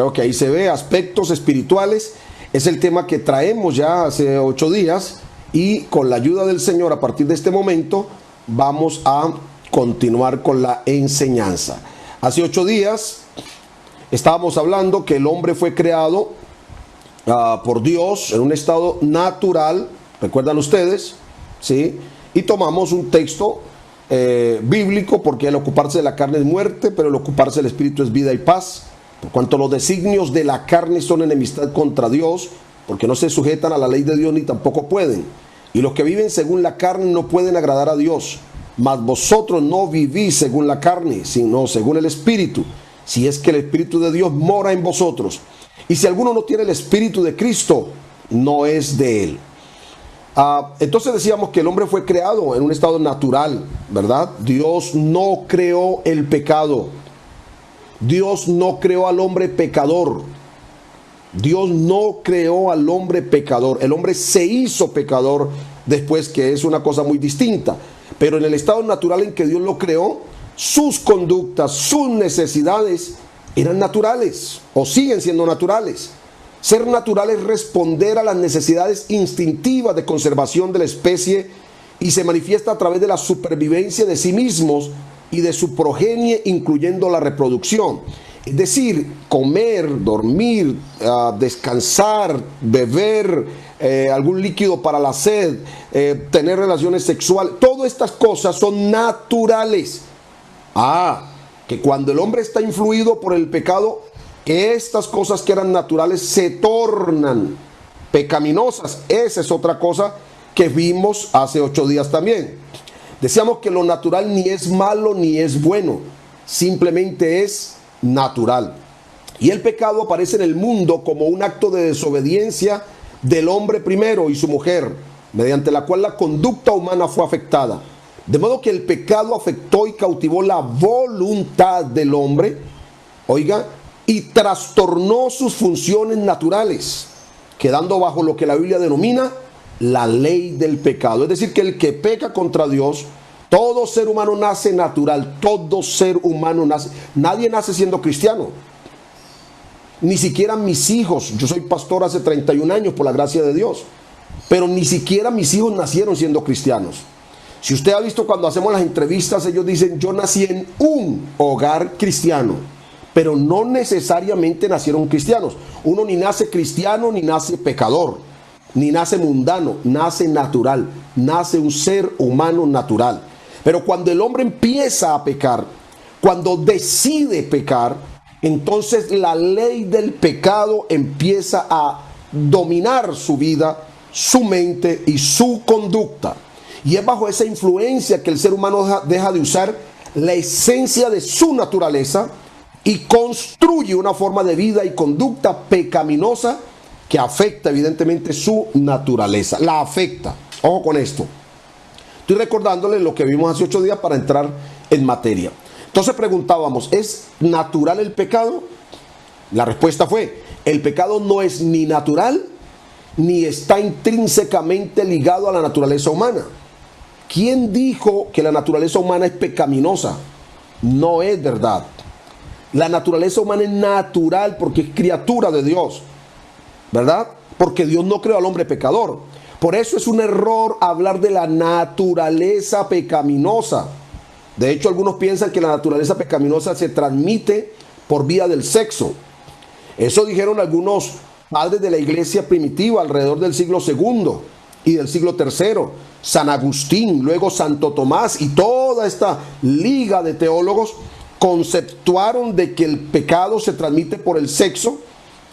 Creo que ahí se ve aspectos espirituales. Es el tema que traemos ya hace 8 días y con la ayuda del Señor a partir de este momento vamos a continuar con la enseñanza. Hace 8 días estábamos hablando que el hombre fue creado por Dios en un estado natural, ¿recuerdan ustedes? ¿Sí? Y tomamos un texto bíblico, porque el ocuparse de la carne es muerte, pero el ocuparse del espíritu es vida y paz. Por cuanto los designios de la carne son enemistad contra Dios, porque no se sujetan a la ley de Dios ni tampoco pueden. Y los que viven según la carne no pueden agradar a Dios. Mas vosotros no vivís según la carne, sino según el Espíritu, si es que el Espíritu de Dios mora en vosotros. Y si alguno no tiene el Espíritu de Cristo, no es de él. Entonces decíamos que el hombre fue creado en un estado natural, ¿verdad? Dios no creó el pecado. Dios no creó al hombre pecador. Dios no creó al hombre pecador. El hombre se hizo pecador después, que es una cosa muy distinta. Pero en el estado natural en que Dios lo creó, sus conductas, sus necesidades eran naturales o siguen siendo naturales. Ser natural es responder a las necesidades instintivas de conservación de la especie y se manifiesta a través de la supervivencia de sí mismos y de su progenie, incluyendo la reproducción. Es decir, comer, dormir, descansar, beber algún líquido para la sed, tener relaciones sexuales, todas estas cosas son naturales. Que cuando el hombre está influido por el pecado, estas cosas que eran naturales se tornan pecaminosas. Esa es otra cosa que vimos hace 8 días también. Decíamos que lo natural ni es malo ni es bueno, simplemente es natural. Y el pecado aparece en el mundo como un acto de desobediencia del hombre primero y su mujer, mediante la cual la conducta humana fue afectada. De modo que el pecado afectó y cautivó la voluntad del hombre, oiga, y trastornó sus funciones naturales, quedando bajo lo que la Biblia denomina la ley del pecado. Es decir, que el que peca contra Dios, todo ser humano nace natural, todo ser humano nace, nadie nace siendo cristiano, ni siquiera mis hijos. Yo soy pastor hace 31 años por la gracia de Dios, pero ni siquiera mis hijos nacieron siendo cristianos. Si usted ha visto cuando hacemos las entrevistas, ellos dicen: yo nací en un hogar cristiano, pero no necesariamente nacieron cristianos. Uno ni nace cristiano, ni nace pecador, ni nace mundano, nace natural, nace un ser humano natural. Pero cuando el hombre empieza a pecar, cuando decide pecar, entonces la ley del pecado empieza a dominar su vida, su mente y su conducta. Y es bajo esa influencia que el ser humano deja de usar la esencia de su naturaleza y construye una forma de vida y conducta pecaminosa que afecta evidentemente su naturaleza. La afecta. Ojo con esto. Estoy recordándole lo que vimos hace 8 días para entrar en materia. Entonces preguntábamos: ¿es natural el pecado? La respuesta fue: el pecado no es ni natural ni está intrínsecamente ligado a la naturaleza humana. ¿Quién dijo que la naturaleza humana es pecaminosa? No es verdad. La naturaleza humana es natural porque es criatura de Dios, ¿verdad? Porque Dios no creó al hombre pecador. Por eso es un error hablar de la naturaleza pecaminosa. De hecho, algunos piensan que la naturaleza pecaminosa se transmite por vía del sexo. Eso dijeron algunos padres de la iglesia primitiva alrededor del siglo II y del siglo III. San Agustín, luego Santo Tomás y toda esta liga de teólogos conceptuaron de que el pecado se transmite por el sexo,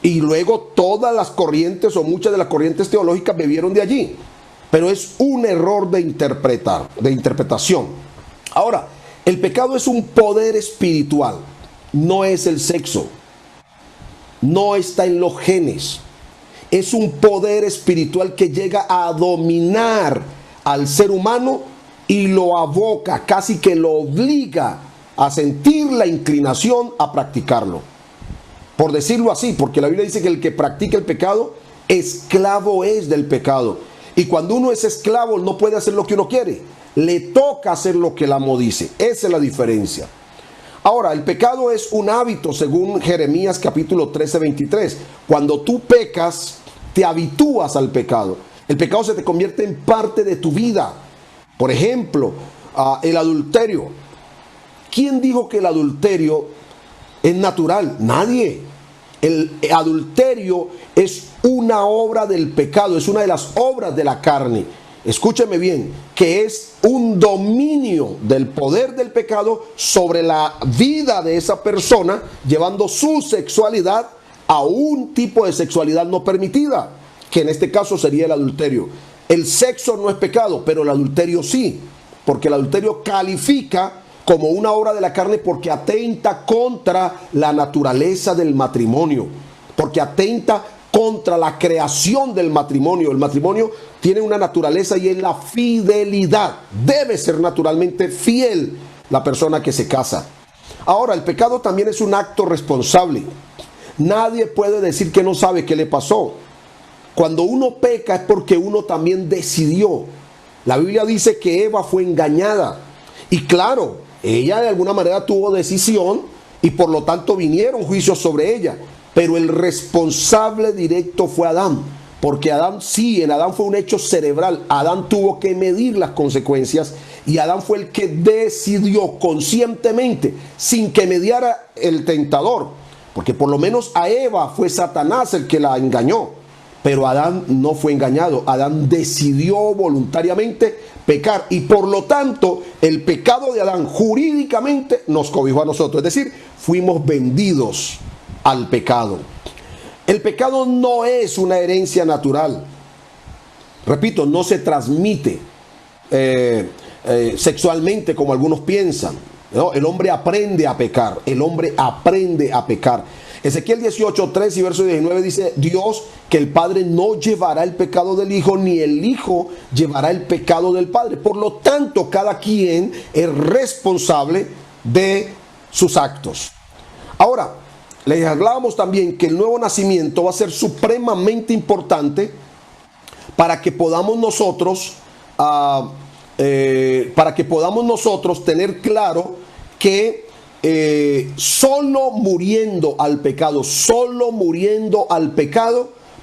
y luego todas las corrientes o muchas de las corrientes teológicas bebieron de allí. Pero es un error de interpretación. Ahora, el pecado es un poder espiritual, no es el sexo, no está en los genes. Es un poder espiritual que llega a dominar al ser humano y lo aboca, casi que lo obliga a sentir la inclinación a practicarlo. Por decirlo así, porque la Biblia dice que el que practica el pecado, esclavo es del pecado. Y cuando uno es esclavo, no puede hacer lo que uno quiere. Le toca hacer lo que el amo dice. Esa es la diferencia. Ahora, el pecado es un hábito, según Jeremías capítulo 13, 23. Cuando tú pecas, te habitúas al pecado. El pecado se te convierte en parte de tu vida. Por ejemplo, el adulterio. ¿Quién dijo que el adulterio es natural? Nadie. El adulterio es una obra del pecado, es una de las obras de la carne. Escúcheme bien, que es un dominio del poder del pecado sobre la vida de esa persona, llevando su sexualidad a un tipo de sexualidad no permitida, que en este caso sería el adulterio. El sexo no es pecado, pero el adulterio sí, porque el adulterio califica como una obra de la carne porque atenta contra la naturaleza del matrimonio, porque atenta contra la creación del matrimonio. El matrimonio tiene una naturaleza y es la fidelidad. Debe ser naturalmente fiel la persona que se casa. Ahora, el pecado también es un acto responsable. Nadie puede decir que no sabe qué le pasó. Cuando uno peca es porque uno también decidió. La Biblia dice que Eva fue engañada. Y claro, ella de alguna manera tuvo decisión y por lo tanto vinieron juicios sobre ella. Pero el responsable directo fue Adán, porque Adán sí, en Adán fue un hecho cerebral. Adán tuvo que medir las consecuencias y Adán fue el que decidió conscientemente, sin que mediara el tentador, porque por lo menos a Eva fue Satanás el que la engañó, pero Adán no fue engañado. Adán decidió voluntariamente pecar y por lo tanto el pecado de Adán jurídicamente nos cobijó a nosotros, es decir, fuimos vendidos al pecado. El pecado no es una herencia natural. Repito, no se transmite sexualmente como algunos piensan, ¿no? El hombre aprende a pecar. El hombre aprende a pecar. Ezequiel 18, 3 y verso 19 dice: Dios, que el Padre no llevará el pecado del Hijo, ni el Hijo llevará el pecado del Padre. Por lo tanto, cada quien es responsable de sus actos. Ahora, les hablábamos también que el nuevo nacimiento va a ser supremamente importante para que podamos nosotros, tener claro que solo muriendo al pecado,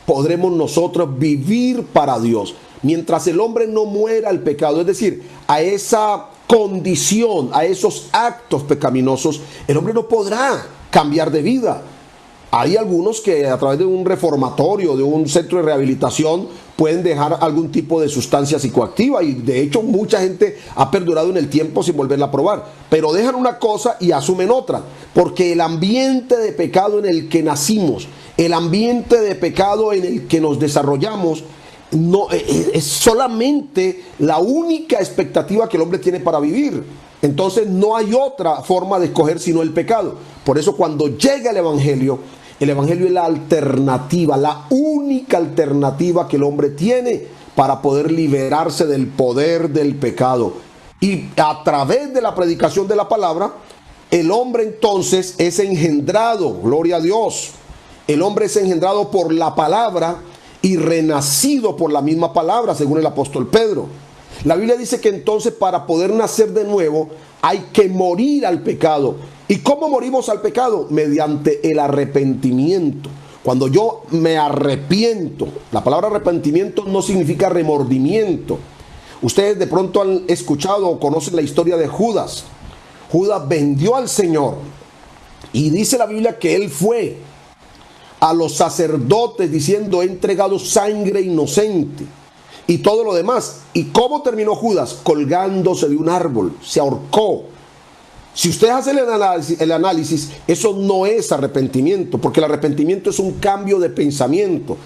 podremos nosotros vivir para Dios. Mientras el hombre no muera al pecado, es decir, a esa condición, a esos actos pecaminosos, el hombre no podrá cambiar de vida. Hay algunos que a través de un reformatorio, de un centro de rehabilitación, pueden dejar algún tipo de sustancia psicoactiva y de hecho mucha gente ha perdurado en el tiempo sin volverla a probar, pero dejan una cosa y asumen otra, porque el ambiente de pecado en el que nacimos, el ambiente de pecado en el que nos desarrollamos, no es solamente la única expectativa que el hombre tiene para vivir. Entonces no hay otra forma de escoger sino el pecado. Por eso cuando llega el Evangelio es la alternativa, la única alternativa que el hombre tiene para poder liberarse del poder del pecado. Y a través de la predicación de la palabra, el hombre entonces es engendrado, gloria a Dios. El hombre es engendrado por la palabra y renacido por la misma palabra, según el apóstol Pedro. La Biblia dice que entonces para poder nacer de nuevo hay que morir al pecado. ¿Y cómo morimos al pecado? Mediante el arrepentimiento. Cuando yo me arrepiento, la palabra arrepentimiento no significa remordimiento. Ustedes de pronto han escuchado o conocen la historia de Judas. Judas vendió al Señor y dice la Biblia que él fue a los sacerdotes diciendo: he entregado sangre inocente y todo lo demás. ¿Y cómo terminó Judas? Colgándose de un árbol, se ahorcó. Si ustedes hacen el análisis, eso no es arrepentimiento, porque el arrepentimiento es un cambio de pensamiento.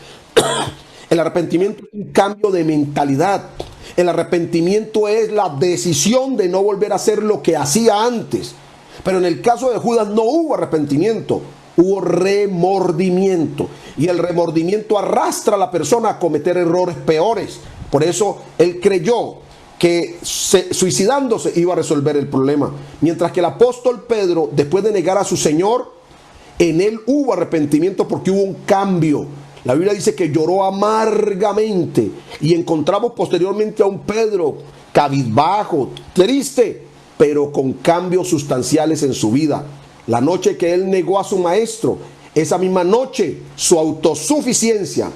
El arrepentimiento es un cambio de mentalidad. El arrepentimiento es la decisión de no volver a hacer lo que hacía antes. Pero en el caso de Judas no hubo arrepentimiento, hubo remordimiento. Y el remordimiento arrastra a la persona a cometer errores peores. Por eso él creyó que suicidándose iba a resolver el problema. Mientras que el apóstol Pedro, después de negar a su Señor, en él hubo arrepentimiento porque hubo un cambio. La Biblia dice que lloró amargamente y encontramos posteriormente a un Pedro cabizbajo, triste, pero con cambios sustanciales en su vida. La noche que él negó a su maestro, esa misma noche su autosuficiencia,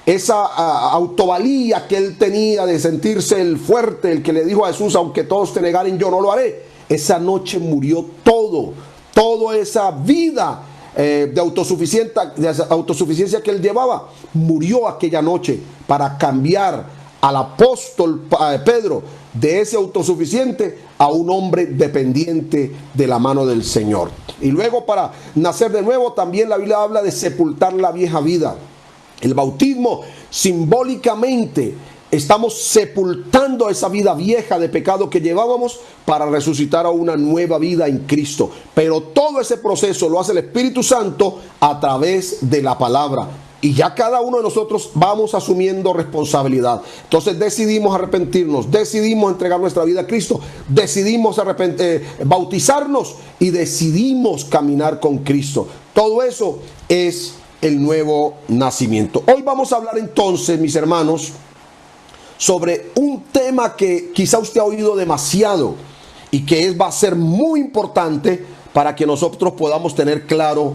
esa autovalía que él tenía de sentirse el fuerte, el que le dijo a Jesús, aunque todos te negaren, yo no lo haré. Esa noche murió toda esa vida de autosuficiencia que él llevaba, murió aquella noche para cambiar al apóstol Pedro de ese autosuficiente a un hombre dependiente de la mano del Señor. Y luego, para nacer de nuevo, también la Biblia habla de sepultar la vieja vida. El bautismo, simbólicamente, estamos sepultando esa vida vieja de pecado que llevábamos para resucitar a una nueva vida en Cristo. Pero todo ese proceso lo hace el Espíritu Santo a través de la palabra. Y ya cada uno de nosotros vamos asumiendo responsabilidad. Entonces decidimos arrepentirnos, decidimos entregar nuestra vida a Cristo, decidimos bautizarnos y decidimos caminar con Cristo. Todo eso es el nuevo nacimiento. Hoy vamos a hablar entonces, mis hermanos, sobre un tema que quizá usted ha oído demasiado y que va a ser muy importante para que nosotros podamos tener claro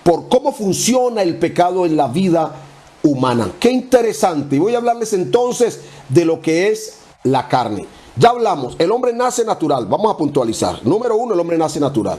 por cómo funciona el pecado en la vida humana. Qué interesante. Y voy a hablarles entonces de lo que es la carne. Ya hablamos, el hombre nace natural. Vamos a puntualizar. Número 1, el hombre nace natural.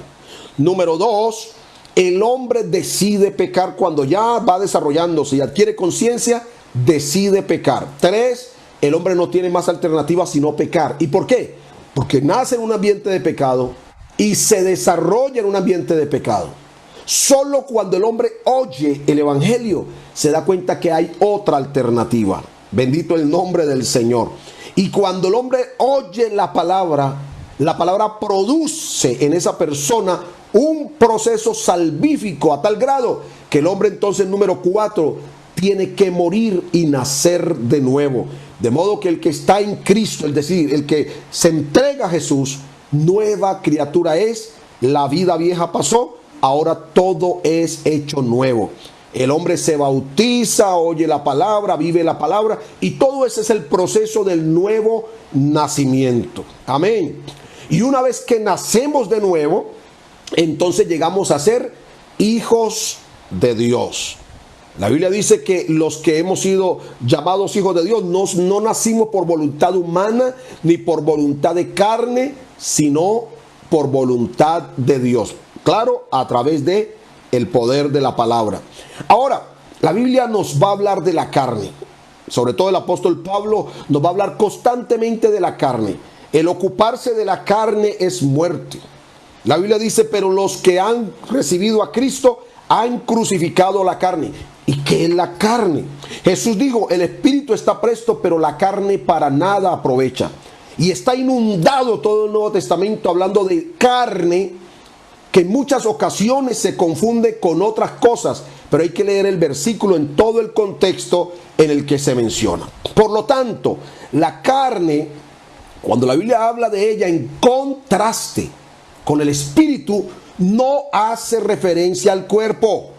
Número 2, el hombre decide pecar cuando ya va desarrollándose y adquiere conciencia, decide pecar. 3, el hombre no tiene más alternativa sino pecar. ¿Y por qué? Porque nace en un ambiente de pecado y se desarrolla en un ambiente de pecado. Solo cuando el hombre oye el evangelio se da cuenta que hay otra alternativa. Bendito el nombre del Señor. Y cuando el hombre oye la palabra produce en esa persona un proceso salvífico a tal grado que el hombre entonces, número 4, tiene que morir y nacer de nuevo. De modo que el que está en Cristo, es decir, el que se entrega a Jesús, nueva criatura es. La vida vieja pasó, ahora todo es hecho nuevo. El hombre se bautiza, oye la palabra, vive la palabra, y todo ese es el proceso del nuevo nacimiento. Amén. Y una vez que nacemos de nuevo, entonces llegamos a ser hijos de Dios. La Biblia dice que los que hemos sido llamados hijos de Dios no nacimos por voluntad humana ni por voluntad de carne, sino por voluntad de Dios. Claro, a través de el poder de la palabra. Ahora, la Biblia nos va a hablar de la carne. Sobre todo el apóstol Pablo nos va a hablar constantemente de la carne. El ocuparse de la carne es muerte. La Biblia dice, pero los que han recibido a Cristo han crucificado la carne. ¿Y qué es la carne? Jesús dijo, el espíritu está presto, pero la carne para nada aprovecha. Y está inundado todo el Nuevo Testamento hablando de carne, que en muchas ocasiones se confunde con otras cosas, pero hay que leer el versículo en todo el contexto en el que se menciona. Por lo tanto, la carne, cuando la Biblia habla de ella en contraste con el espíritu, no hace referencia al cuerpo.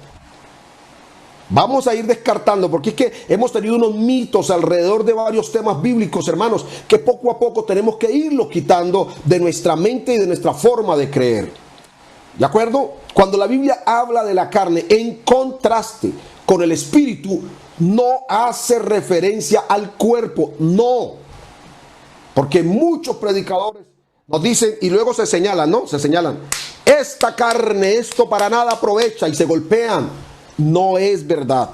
Vamos a ir descartando, porque es que hemos tenido unos mitos alrededor de varios temas bíblicos, hermanos, que poco a poco tenemos que irlos quitando de nuestra mente y de nuestra forma de creer. ¿De acuerdo? Cuando la Biblia habla de la carne en contraste con el espíritu, no hace referencia al cuerpo, no. Porque muchos predicadores nos dicen y luego se señalan, ¿no? Se señalan, esta carne, esto para nada aprovecha, y se golpean. No es verdad.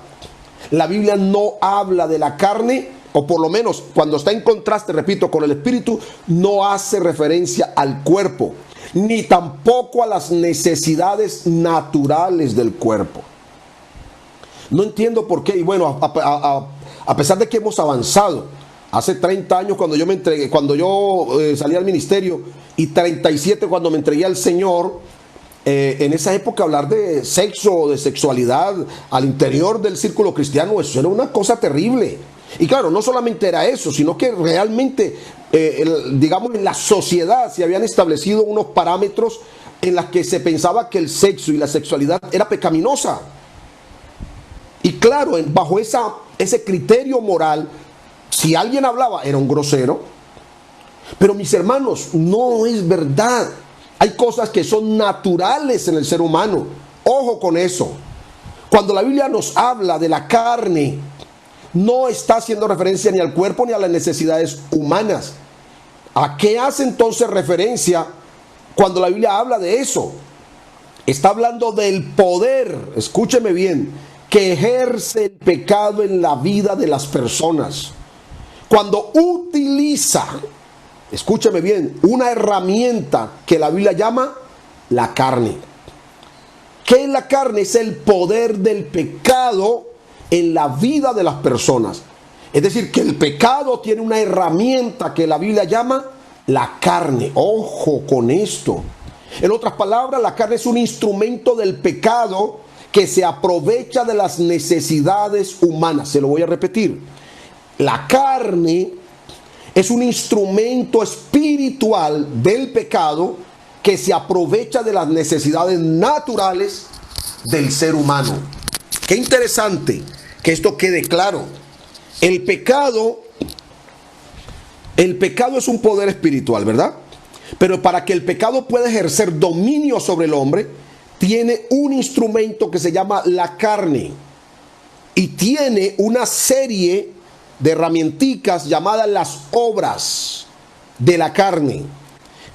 La Biblia no habla de la carne, o por lo menos cuando está en contraste, repito, con el espíritu, no hace referencia al cuerpo, ni tampoco a las necesidades naturales del cuerpo. No entiendo por qué. Y bueno, a pesar de que hemos avanzado, hace 30 años cuando yo me entregué, cuando yo salí al ministerio, y 37 cuando me entregué al Señor, en esa época hablar de sexo, de sexualidad al interior del círculo cristiano, eso era una cosa terrible. Y claro, no solamente era eso, sino que realmente, digamos, en la sociedad se habían establecido unos parámetros en los que se pensaba que el sexo y la sexualidad era pecaminosa. Y claro, bajo ese criterio moral, si alguien hablaba, era un grosero. Pero mis hermanos, no es verdad. Hay cosas que son naturales en el ser humano. Ojo con eso. Cuando la Biblia nos habla de la carne, no está haciendo referencia ni al cuerpo ni a las necesidades humanas. ¿A qué hace entonces referencia cuando la Biblia habla de eso? Está hablando del poder, escúcheme bien, que ejerce el pecado en la vida de las personas. Cuando utiliza, escúcheme bien, una herramienta que la Biblia llama la carne. ¿Qué es la carne? Es el poder del pecado en la vida de las personas. Es decir, que el pecado tiene una herramienta que la Biblia llama la carne. Ojo con esto. En otras palabras, la carne es un instrumento del pecado que se aprovecha de las necesidades humanas. Se lo voy a repetir. La carne es un instrumento espiritual del pecado que se aprovecha de las necesidades naturales del ser humano. Qué interesante que esto quede claro. El pecado es un poder espiritual, ¿verdad? Pero para que el pecado pueda ejercer dominio sobre el hombre, tiene un instrumento que se llama la carne. Y tiene una serie de herramientas llamadas las obras de la carne.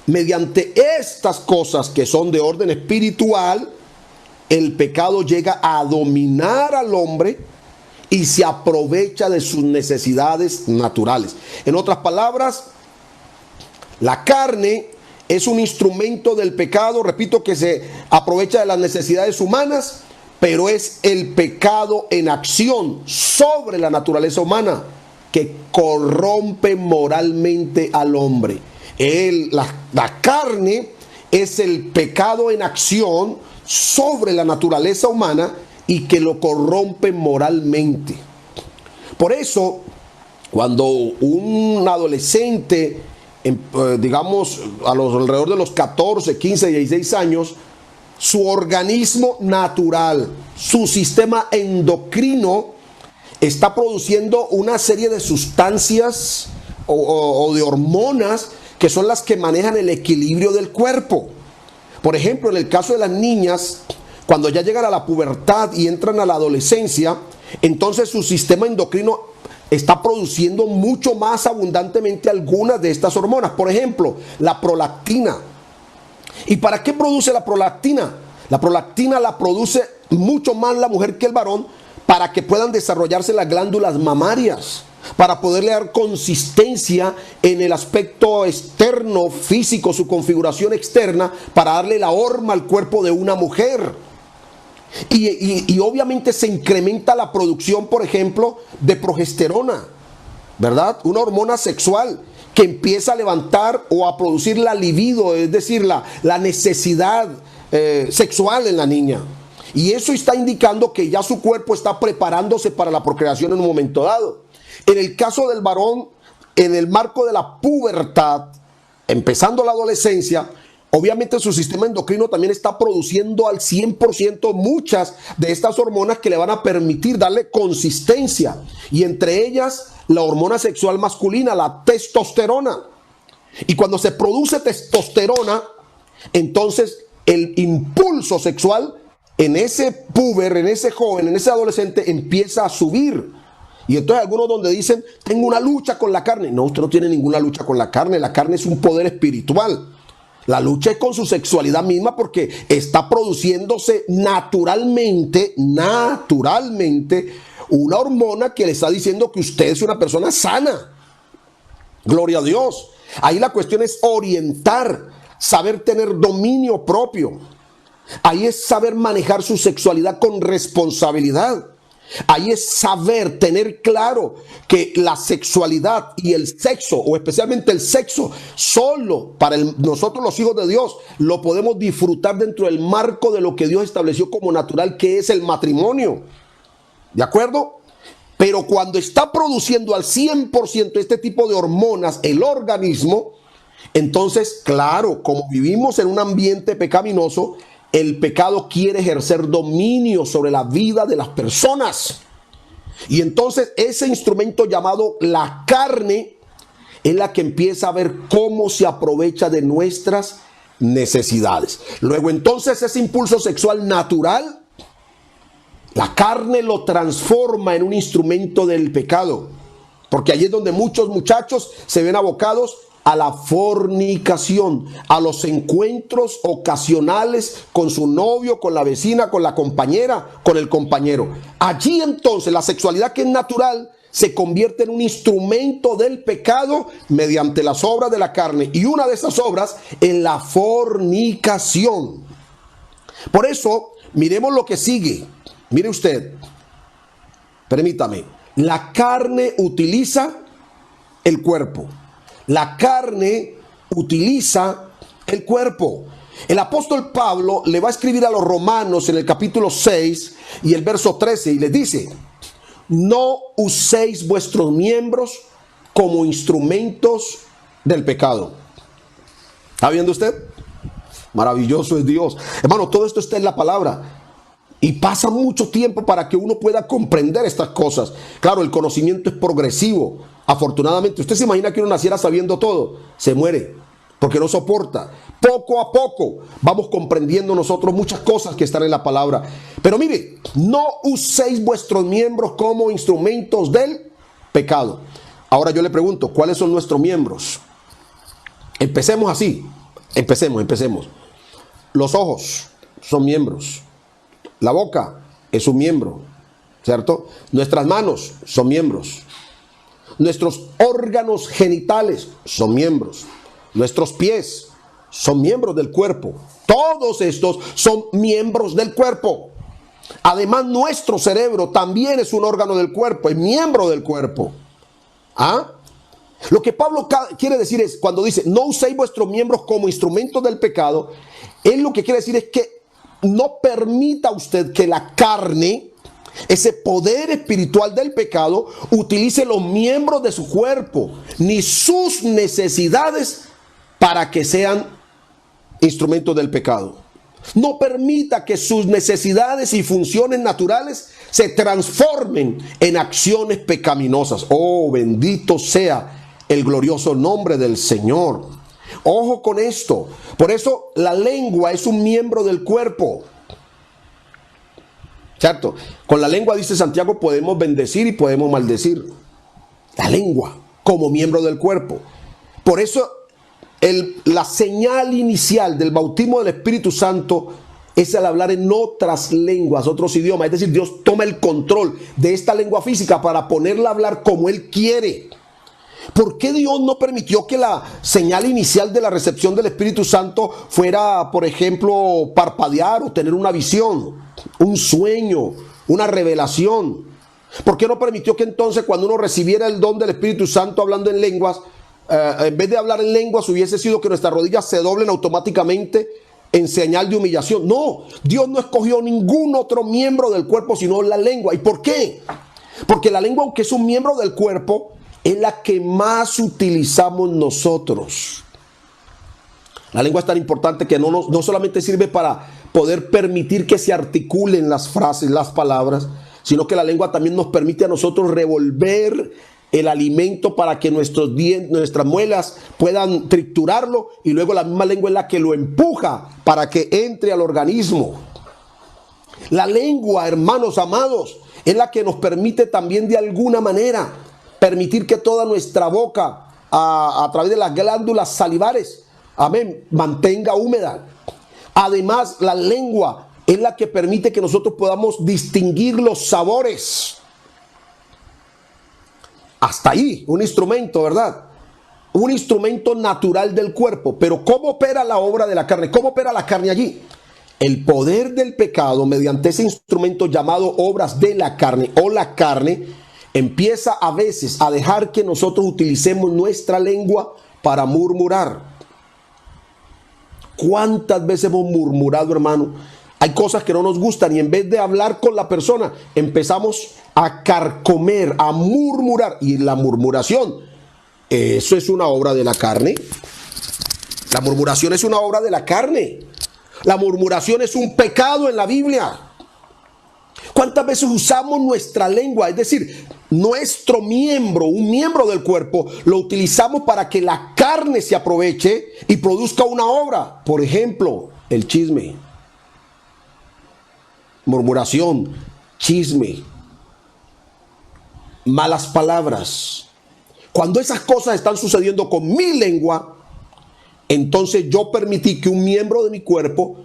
Mediante estas cosas que son de orden espiritual, el pecado llega a dominar al hombre y se aprovecha de sus necesidades naturales. En otras palabras, la carne es un instrumento del pecado, repito, que se aprovecha de las necesidades humanas, pero es el pecado en acción sobre la naturaleza humana que corrompe moralmente al hombre. La carne es el pecado en acción sobre la naturaleza humana y que lo corrompe moralmente. Por eso, cuando un adolescente, digamos alrededor de los 14, 15, 16 años, su organismo natural, su sistema endocrino está produciendo una serie de sustancias o de hormonas que son las que manejan el equilibrio del cuerpo. Por ejemplo, en el caso de las niñas, cuando ya llegan a la pubertad y entran a la adolescencia, entonces su sistema endocrino está produciendo mucho más abundantemente algunas de estas hormonas. Por ejemplo, la prolactina. ¿Y para qué produce la prolactina? La prolactina la produce mucho más la mujer que el varón para que puedan desarrollarse las glándulas mamarias, para poderle dar consistencia en el aspecto externo, físico, su configuración externa, para darle la horma al cuerpo de una mujer. Y obviamente se incrementa la producción, por ejemplo, de progesterona, ¿verdad? Una hormona sexual que empieza a levantar o a producir la libido, es decir, la necesidad sexual en la niña. Y eso está indicando que ya su cuerpo está preparándose para la procreación en un momento dado. En el caso del varón, en el marco de la pubertad, empezando la adolescencia, obviamente su sistema endocrino también está produciendo al 100% muchas de estas hormonas que le van a permitir darle consistencia. Y entre ellas, la hormona sexual masculina, la testosterona. Y cuando se produce testosterona, entonces el impulso sexual en ese puber, en ese joven, en ese adolescente empieza a subir. Y entonces algunos donde dicen, tengo una lucha con la carne. No, usted no tiene ninguna lucha con la carne. La carne es un poder espiritual. La lucha es con su sexualidad misma porque está produciéndose naturalmente una hormona que le está diciendo que usted es una persona sana. Gloria a Dios. Ahí la cuestión es orientar, saber tener dominio propio. Ahí es saber manejar su sexualidad con responsabilidad. Ahí es saber, tener claro que la sexualidad y el sexo, o especialmente el sexo, solo para nosotros los hijos de Dios, lo podemos disfrutar dentro del marco de lo que Dios estableció como natural, que es el matrimonio. ¿De acuerdo? Pero cuando está produciendo al 100% este tipo de hormonas el organismo, entonces, claro, como vivimos en un ambiente pecaminoso, el pecado quiere ejercer dominio sobre la vida de las personas. Y entonces ese instrumento llamado la carne es la que empieza a ver cómo se aprovecha de nuestras necesidades. Luego entonces ese impulso sexual natural, la carne lo transforma en un instrumento del pecado. Porque allí es donde muchos muchachos se ven abocados a la fornicación, a los encuentros ocasionales con su novio, con la vecina, con la compañera, con el compañero. Allí entonces la sexualidad, que es natural, se convierte en un instrumento del pecado mediante las obras de la carne. Y una de esas obras es la fornicación. Por eso, miremos lo que sigue. Mire usted, permítame, la carne utiliza el cuerpo. La carne utiliza el cuerpo. El apóstol Pablo le va a escribir a los romanos en el capítulo 6 y el verso 13 y les dice: no uséis vuestros miembros como instrumentos del pecado. ¿Está viendo usted? Maravilloso es Dios. Hermano, todo esto está en la palabra. Y pasa mucho tiempo para que uno pueda comprender estas cosas. Claro, el conocimiento es progresivo. Afortunadamente, usted se imagina que uno naciera sabiendo todo. Se muere porque no soporta. Poco a poco vamos comprendiendo nosotros muchas cosas que están en la palabra. Pero mire, no uséis vuestros miembros como instrumentos del pecado. Ahora yo le pregunto, ¿cuáles son nuestros miembros? Empecemos así. Empecemos. Los ojos son miembros. La boca es un miembro, ¿cierto? Nuestras manos son miembros. Nuestros órganos genitales son miembros. Nuestros pies son miembros del cuerpo. Todos estos son miembros del cuerpo. Además, nuestro cerebro también es un órgano del cuerpo, es miembro del cuerpo. ¿Ah? Lo que Pablo quiere decir es, cuando dice, no uséis vuestros miembros como instrumentos del pecado, él lo que quiere decir es que no permita usted que la carne, ese poder espiritual del pecado, utilice los miembros de su cuerpo, ni sus necesidades para que sean instrumentos del pecado. No permita que sus necesidades y funciones naturales se transformen en acciones pecaminosas. Oh, bendito sea el glorioso nombre del Señor. Ojo con esto. Por eso la lengua es un miembro del cuerpo. ¿Cierto? Con la lengua, dice Santiago, podemos bendecir y podemos maldecir. La lengua como miembro del cuerpo. Por eso la señal inicial del bautismo del Espíritu Santo es el hablar en otras lenguas, otros idiomas. Es decir, Dios toma el control de esta lengua física para ponerla a hablar como Él quiere. ¿Por qué Dios no permitió que la señal inicial de la recepción del Espíritu Santo fuera, por ejemplo, parpadear o tener una visión, un sueño, una revelación? ¿Por qué no permitió que entonces, cuando uno recibiera el don del Espíritu Santo hablando en lenguas, en vez de hablar en lenguas, hubiese sido que nuestras rodillas se doblen automáticamente en señal de humillación? No, Dios no escogió ningún otro miembro del cuerpo sino la lengua. ¿Y por qué? Porque la lengua, aunque es un miembro del cuerpo, es la que más utilizamos nosotros. La lengua es tan importante que no solamente sirve para poder permitir que se articulen las frases, las palabras, sino que la lengua también nos permite a nosotros revolver el alimento para que nuestros dientes, nuestras muelas puedan triturarlo, y luego la misma lengua es la que lo empuja para que entre al organismo. La lengua, hermanos amados, es la que nos permite también de alguna manera permitir que toda nuestra boca, a través de las glándulas salivares, amén, mantenga húmeda. Además, la lengua es la que permite que nosotros podamos distinguir los sabores. Hasta ahí, un instrumento, ¿verdad? Un instrumento natural del cuerpo. Pero ¿cómo opera la obra de la carne? ¿Cómo opera la carne allí? El poder del pecado, mediante ese instrumento llamado obras de la carne o la carne, empieza a veces a dejar que nosotros utilicemos nuestra lengua para murmurar. ¿Cuántas veces hemos murmurado, hermano? Hay cosas que no nos gustan y en vez de hablar con la persona, empezamos a carcomer, a murmurar. Y la murmuración, ¿eso es una obra de la carne? La murmuración es una obra de la carne. La murmuración es un pecado en la Biblia. ¿Cuántas veces usamos nuestra lengua? Es decir, nuestro miembro, un miembro del cuerpo, lo utilizamos para que la carne se aproveche y produzca una obra. Por ejemplo, el chisme, murmuración, chisme, malas palabras. Cuando esas cosas están sucediendo con mi lengua, entonces yo permití que un miembro de mi cuerpo,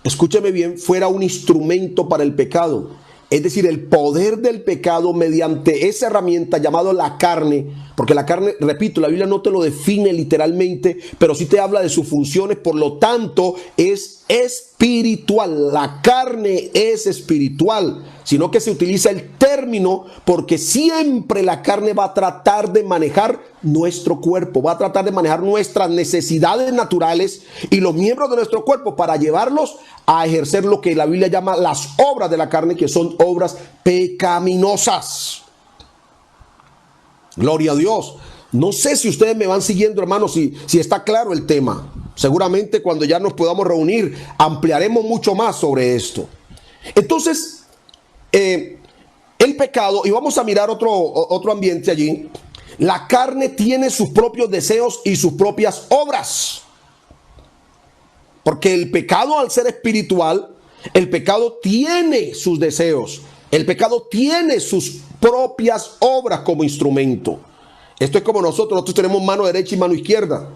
escúcheme bien, fuera un instrumento para el pecado. Es decir, el poder del pecado mediante esa herramienta llamada la carne, porque la carne, repito, la Biblia no te lo define literalmente, pero sí te habla de sus funciones, por lo tanto es espiritual. La carne es espiritual, sino que se utiliza el término porque siempre la carne va a tratar de manejar nuestro cuerpo, va a tratar de manejar nuestras necesidades naturales y los miembros de nuestro cuerpo para llevarlos a ejercer lo que la Biblia llama las obras de la carne, que son obras pecaminosas. Gloria a Dios. No sé si ustedes me van siguiendo, hermanos, si está claro el tema. Seguramente cuando ya nos podamos reunir ampliaremos mucho más sobre esto. Entonces, el pecado, y vamos a mirar otro ambiente allí. La carne tiene sus propios deseos y sus propias obras. Porque el pecado, al ser espiritual, el pecado tiene sus deseos. El pecado tiene sus propias obras como instrumento. Esto es como nosotros tenemos mano derecha y mano izquierda,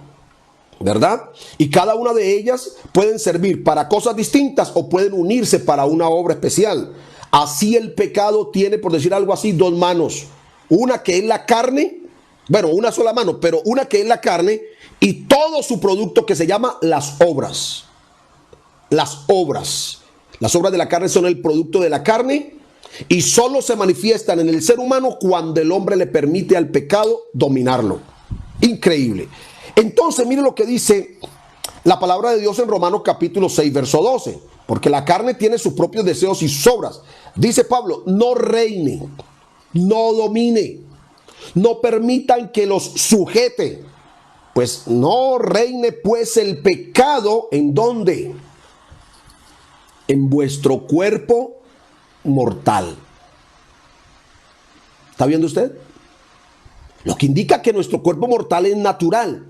¿verdad? Y cada una de ellas pueden servir para cosas distintas o pueden unirse para una obra especial. Así el pecado tiene, por decir algo así, dos manos. Una que es la carne, bueno, una sola mano, pero una que es la carne y todo su producto que se llama las obras. Las obras. Las obras de la carne son el producto de la carne y solo se manifiestan en el ser humano cuando el hombre le permite al pecado dominarlo. Increíble. Entonces, mire lo que dice la palabra de Dios en Romanos capítulo 6, verso 12. Porque la carne tiene sus propios deseos y sus obras. Dice Pablo, no reine, no domine, no permitan que los sujete. Pues no reine pues el pecado, ¿en dónde? En vuestro cuerpo mortal. ¿Está viendo usted? Lo que indica que nuestro cuerpo mortal es natural.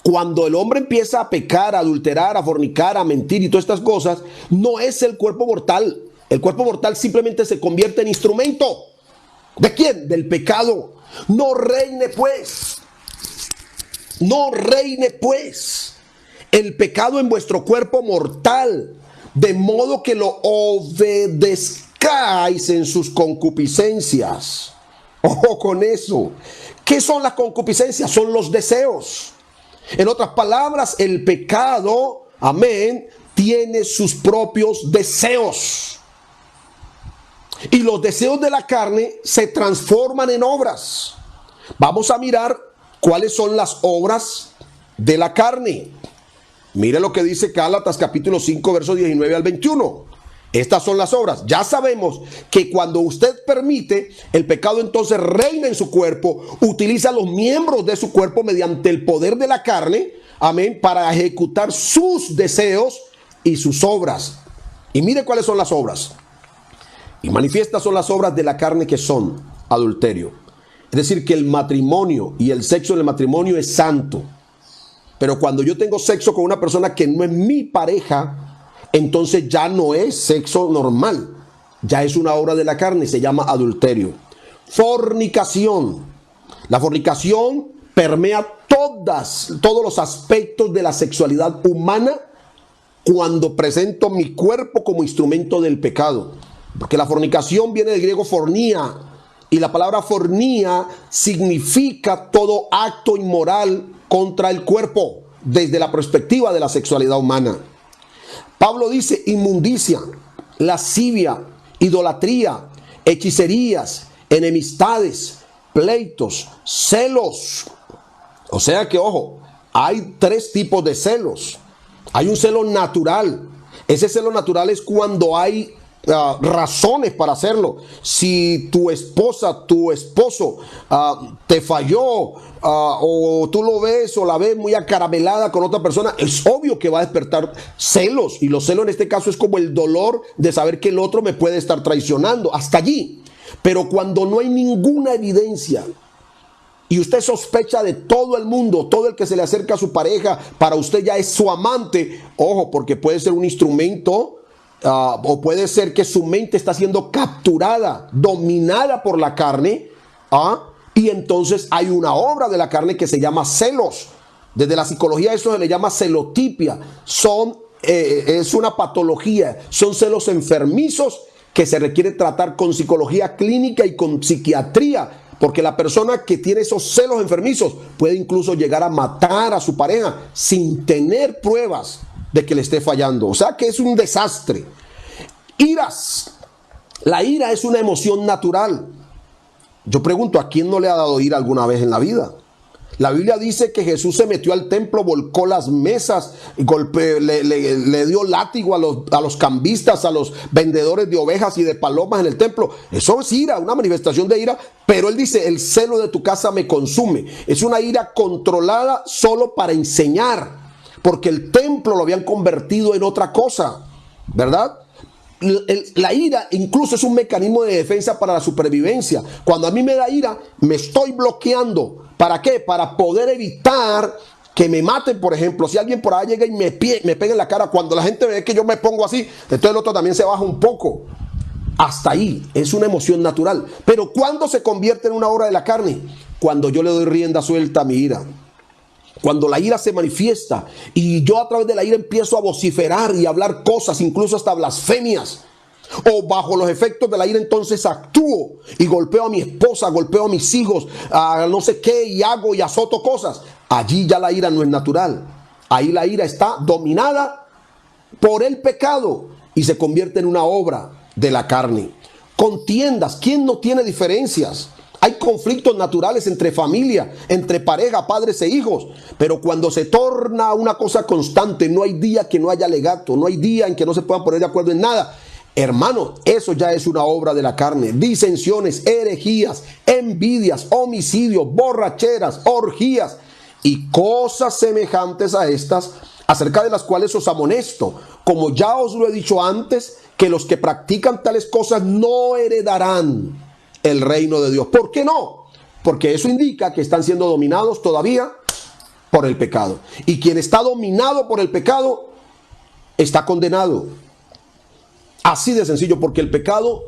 Cuando el hombre empieza a pecar, a adulterar, a fornicar, a mentir y todas estas cosas, no es el cuerpo mortal. El cuerpo mortal simplemente se convierte en instrumento. ¿De quién? Del pecado. No reine pues. No reine pues el pecado en vuestro cuerpo mortal, de modo que lo obedezcáis en sus concupiscencias. Ojo con eso. ¿Qué son las concupiscencias? Son los deseos. En otras palabras, el pecado, amén, tiene sus propios deseos. Y los deseos de la carne se transforman en obras. Vamos a mirar cuáles son las obras de la carne. Mire lo que dice Gálatas capítulo 5, versos 19 al 21. Estas son las obras. Ya sabemos que cuando usted permite, el pecado entonces reina en su cuerpo, utiliza los miembros de su cuerpo mediante el poder de la carne, amén, para ejecutar sus deseos y sus obras. Y mire cuáles son las obras. Y manifiestas son las obras de la carne, que son adulterio. Es decir, que el matrimonio y el sexo en el matrimonio es santo. Pero cuando yo tengo sexo con una persona que no es mi pareja, entonces ya no es sexo normal, ya es una obra de la carne, se llama adulterio. Fornicación. La fornicación permea todos los aspectos de la sexualidad humana cuando presento mi cuerpo como instrumento del pecado. Porque la fornicación viene del griego fornía, y la palabra fornía significa todo acto inmoral contra el cuerpo desde la perspectiva de la sexualidad humana. Pablo dice inmundicia, lascivia, idolatría, hechicerías, enemistades, pleitos, celos. O sea que, ojo, hay tres tipos de celos. Hay un celo natural. Ese celo natural es cuando hay razones para hacerlo. Si tu esposa, tu esposo te falló, o tú lo ves o la ves muy acaramelada con otra persona, es obvio que va a despertar celos. Y los celos en este caso es como el dolor de saber que el otro me puede estar traicionando. Hasta allí. Pero cuando no hay ninguna evidencia y usted sospecha de todo el mundo, todo el que se le acerca a su pareja, para usted ya es su amante, ojo, porque puede ser un instrumento o puede ser que su mente está siendo capturada, dominada por la carne, y entonces hay una obra de la carne que se llama celos. Desde la psicología eso se le llama celotipia. Es una patología, son celos enfermizos que se requiere tratar con psicología clínica y con psiquiatría, porque la persona que tiene esos celos enfermizos puede incluso llegar a matar a su pareja sin tener pruebas de que le esté fallando. O sea que es un desastre. Iras. La ira es una emoción natural. Yo pregunto, ¿a quién no le ha dado ira alguna vez en la vida? La Biblia dice que Jesús se metió al templo, volcó las mesas, le dio látigo a los cambistas, a los vendedores de ovejas y de palomas en el templo. Eso es ira, una manifestación de ira. Pero él dice, el celo de tu casa me consume. Es una ira controlada solo para enseñar, porque el templo lo habían convertido en otra cosa, ¿verdad? La ira incluso es un mecanismo de defensa para la supervivencia. Cuando a mí me da ira, me estoy bloqueando. ¿Para qué? Para poder evitar que me maten, por ejemplo. Si alguien por ahí llega y me pega en la cara, cuando la gente ve que yo me pongo así, entonces el otro también se baja un poco. Hasta ahí, es una emoción natural. Pero ¿cuándo se convierte en una obra de la carne? Cuando yo le doy rienda suelta a mi ira. Cuando la ira se manifiesta y yo a través de la ira empiezo a vociferar y a hablar cosas, incluso hasta blasfemias. O bajo los efectos de la ira entonces actúo y golpeo a mi esposa, golpeo a mis hijos, a no sé qué, y hago y azoto cosas. Allí ya la ira no es natural. Ahí la ira está dominada por el pecado y se convierte en una obra de la carne. Contiendas, ¿quién no tiene diferencias? Hay conflictos naturales entre familia, entre pareja, padres e hijos. Pero cuando se torna una cosa constante, no hay día que no haya alegato, no hay día en que no se puedan poner de acuerdo en nada. Hermano, eso ya es una obra de la carne. Disensiones, herejías, envidias, homicidios, borracheras, orgías y cosas semejantes a estas, acerca de las cuales os amonesto, como ya os lo he dicho antes, que los que practican tales cosas no heredarán el reino de Dios. ¿Por qué no? Porque eso indica que están siendo dominados todavía por el pecado. Y quien está dominado por el pecado está condenado. Así de sencillo, porque el pecado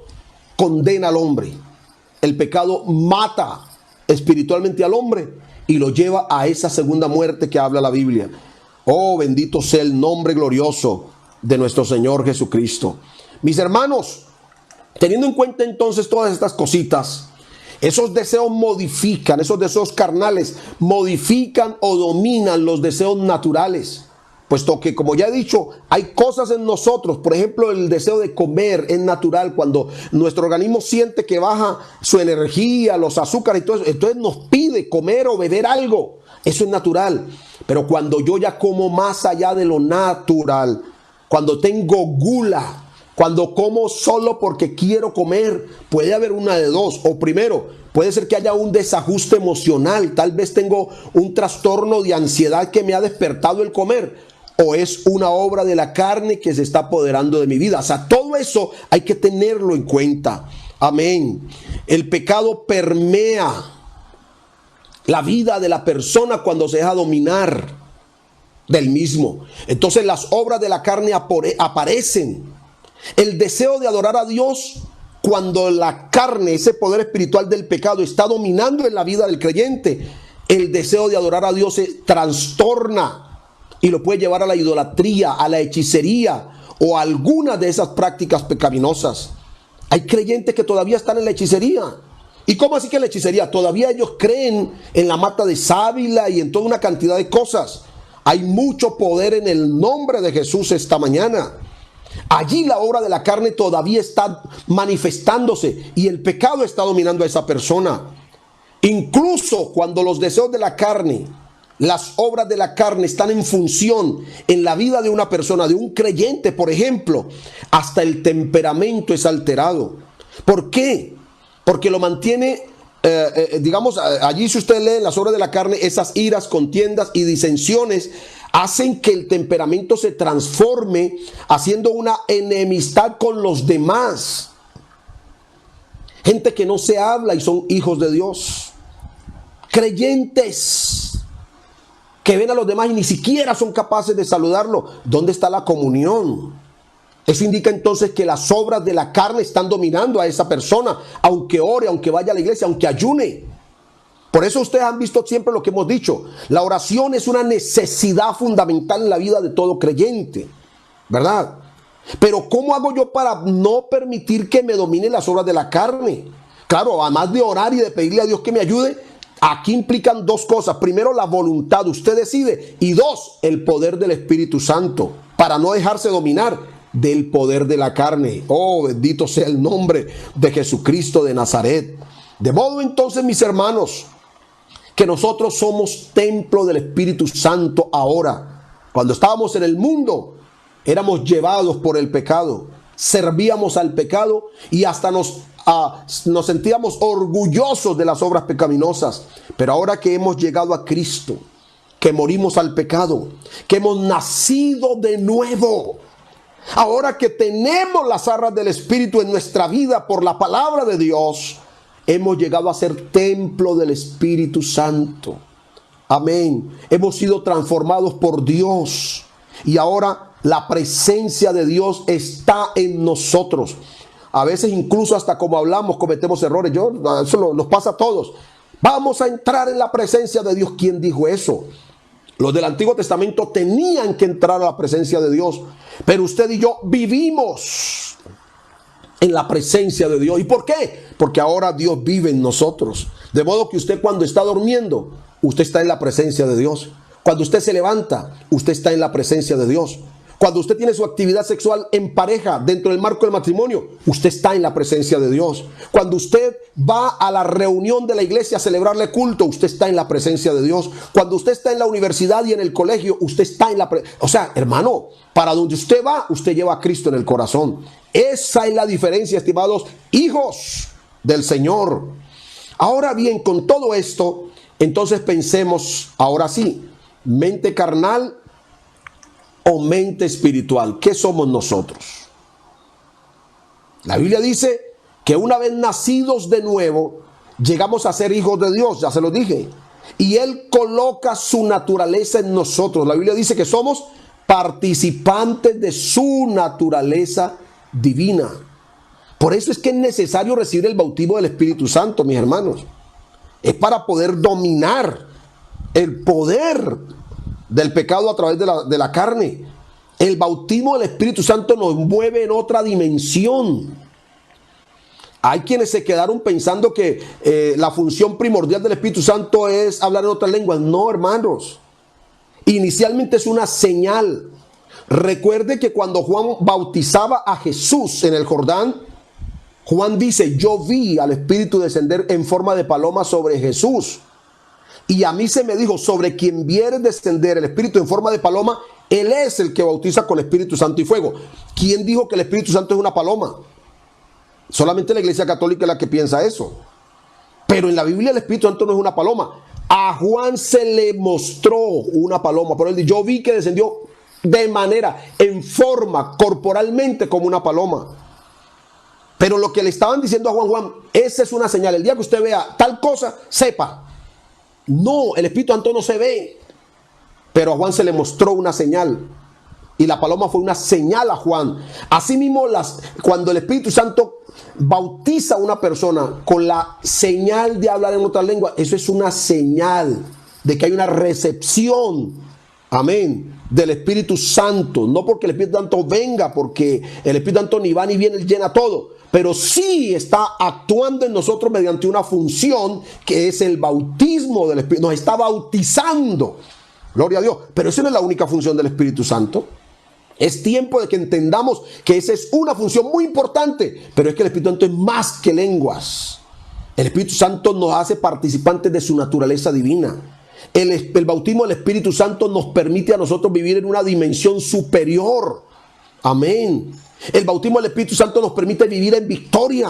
condena al hombre. El pecado mata espiritualmente al hombre y lo lleva a esa segunda muerte que habla la Biblia. Oh, bendito sea el nombre glorioso de nuestro Señor Jesucristo. Mis hermanos, teniendo en cuenta entonces todas estas cositas, esos deseos modifican, esos deseos carnales modifican o dominan los deseos naturales. Puesto que, como ya he dicho, hay cosas en nosotros, por ejemplo, el deseo de comer es natural. Cuando nuestro organismo siente que baja su energía, los azúcares y todo eso, entonces nos pide comer o beber algo. Eso es natural. Pero cuando yo ya como más allá de lo natural, cuando tengo gula, cuando como solo porque quiero comer, puede haber una de dos. O primero, puede ser que haya un desajuste emocional. Tal vez tengo un trastorno de ansiedad que me ha despertado el comer. O es una obra de la carne que se está apoderando de mi vida. O sea, todo eso hay que tenerlo en cuenta. Amén. El pecado permea la vida de la persona cuando se deja dominar del mismo. Entonces las obras de la carne aparecen. El deseo de adorar a Dios, cuando la carne, ese poder espiritual del pecado, está dominando en la vida del creyente, el deseo de adorar a Dios se trastorna y lo puede llevar a la idolatría, a la hechicería o a alguna de esas prácticas pecaminosas. Hay creyentes que todavía están en la hechicería. ¿Y cómo así que en la hechicería? Todavía ellos creen en la mata de sábila y en toda una cantidad de cosas. Hay mucho poder en el nombre de Jesús esta mañana. Allí la obra de la carne todavía está manifestándose y el pecado está dominando a esa persona. Incluso cuando los deseos de la carne, las obras de la carne están en función en la vida de una persona, de un creyente, por ejemplo, hasta el temperamento es alterado. ¿Por qué? Porque lo mantiene, digamos, allí si usted lee las obras de la carne, esas iras, contiendas y disensiones hacen que el temperamento se transforme haciendo una enemistad con los demás. gente que no se habla y son hijos de Dios, creyentes que ven a los demás y ni siquiera son capaces de saludarlo. ¿Dónde está la comunión? Eso indica entonces que las obras de la carne están dominando a esa persona, aunque ore, aunque vaya a la iglesia, aunque ayune. Por eso ustedes han visto siempre lo que hemos dicho. La oración es una necesidad fundamental en la vida de todo creyente, ¿verdad? Pero ¿cómo hago yo para no permitir que me dominen las obras de la carne? Claro, además de orar y de pedirle a Dios que me ayude, aquí implican dos cosas. Primero, la voluntad, usted decide. Y dos, el poder del Espíritu Santo, para no dejarse dominar del poder de la carne. Oh, bendito sea el nombre de Jesucristo de Nazaret. De modo entonces, mis hermanos, que nosotros somos templo del Espíritu Santo ahora. Cuando estábamos en el mundo, éramos llevados por el pecado, servíamos al pecado y hasta nos sentíamos orgullosos de las obras pecaminosas. Pero ahora que hemos llegado a Cristo, que morimos al pecado, que hemos nacido de nuevo, ahora que tenemos las arras del Espíritu en nuestra vida por la palabra de Dios, hemos llegado a ser templo del Espíritu Santo. Amén. Hemos sido transformados por Dios y ahora la presencia de Dios está en nosotros. A veces incluso hasta como hablamos cometemos errores. Eso nos pasa a todos. Vamos a entrar en la presencia de Dios. ¿Quién dijo eso? Los del Antiguo Testamento tenían que entrar a la presencia de Dios, pero usted y yo vivimos en la presencia de Dios. ¿Y por qué? Porque ahora Dios vive en nosotros. De modo que usted, cuando está durmiendo, usted está en la presencia de Dios. Cuando usted se levanta, usted está en la presencia de Dios. Cuando usted tiene su actividad sexual en pareja dentro del marco del matrimonio, usted está en la presencia de Dios. Cuando usted va a la reunión de la iglesia a celebrarle culto, usted está en la presencia de Dios. Cuando usted está en la universidad y en el colegio, usted está en la presencia. O sea, hermano, para donde usted va, usted lleva a Cristo en el corazón. Esa es la diferencia, estimados hijos del Señor. Ahora bien, con todo esto, entonces pensemos, ahora sí, mente carnal o mente espiritual. ¿Qué somos nosotros? La Biblia dice que una vez nacidos de nuevo, llegamos a ser hijos de Dios, ya se lo dije. Y Él coloca su naturaleza en nosotros. La Biblia dice que somos participantes de su naturaleza divina. Por eso es que es necesario recibir el bautismo del Espíritu Santo, mis hermanos. Es para poder dominar el poder del pecado a través de la carne. El bautismo del Espíritu Santo nos mueve en otra dimensión. Hay quienes se quedaron pensando que la función primordial del Espíritu Santo es hablar en otras lenguas. No, hermanos. Inicialmente es una señal. Recuerde que cuando Juan bautizaba a Jesús en el Jordán, Juan dice: yo vi al Espíritu descender en forma de paloma sobre Jesús. Y a mí se me dijo: sobre quien viere descender el Espíritu en forma de paloma, Él es el que bautiza con el Espíritu Santo y fuego. ¿Quién dijo que el Espíritu Santo es una paloma? Solamente la Iglesia Católica es la que piensa eso. Pero en la Biblia el Espíritu Santo no es una paloma. A Juan se le mostró una paloma. Por él dice: yo vi que descendió de manera, en forma, corporalmente como una paloma. Pero lo que le estaban diciendo a Juan, esa es una señal. El día que usted vea tal cosa, sepa. No, el Espíritu Santo no se ve. Pero a Juan se le mostró una señal. Y la paloma fue una señal a Juan. Asimismo, cuando el Espíritu Santo bautiza a una persona con la señal de hablar en otra lengua, eso es una señal de que hay una recepción, amén, del Espíritu Santo. No porque el Espíritu Santo venga, porque el Espíritu Santo ni va ni viene, llena todo, pero sí está actuando en nosotros mediante una función que es el bautismo del Espíritu. Nos está bautizando, gloria a Dios. Pero esa no es la única función del Espíritu Santo. Es tiempo de que entendamos que esa es una función muy importante, pero es que el Espíritu Santo es más que lenguas. El Espíritu Santo nos hace participantes de su naturaleza divina. El bautismo del Espíritu Santo nos permite a nosotros vivir en una dimensión superior. Amén. El bautismo del Espíritu Santo nos permite vivir en victoria,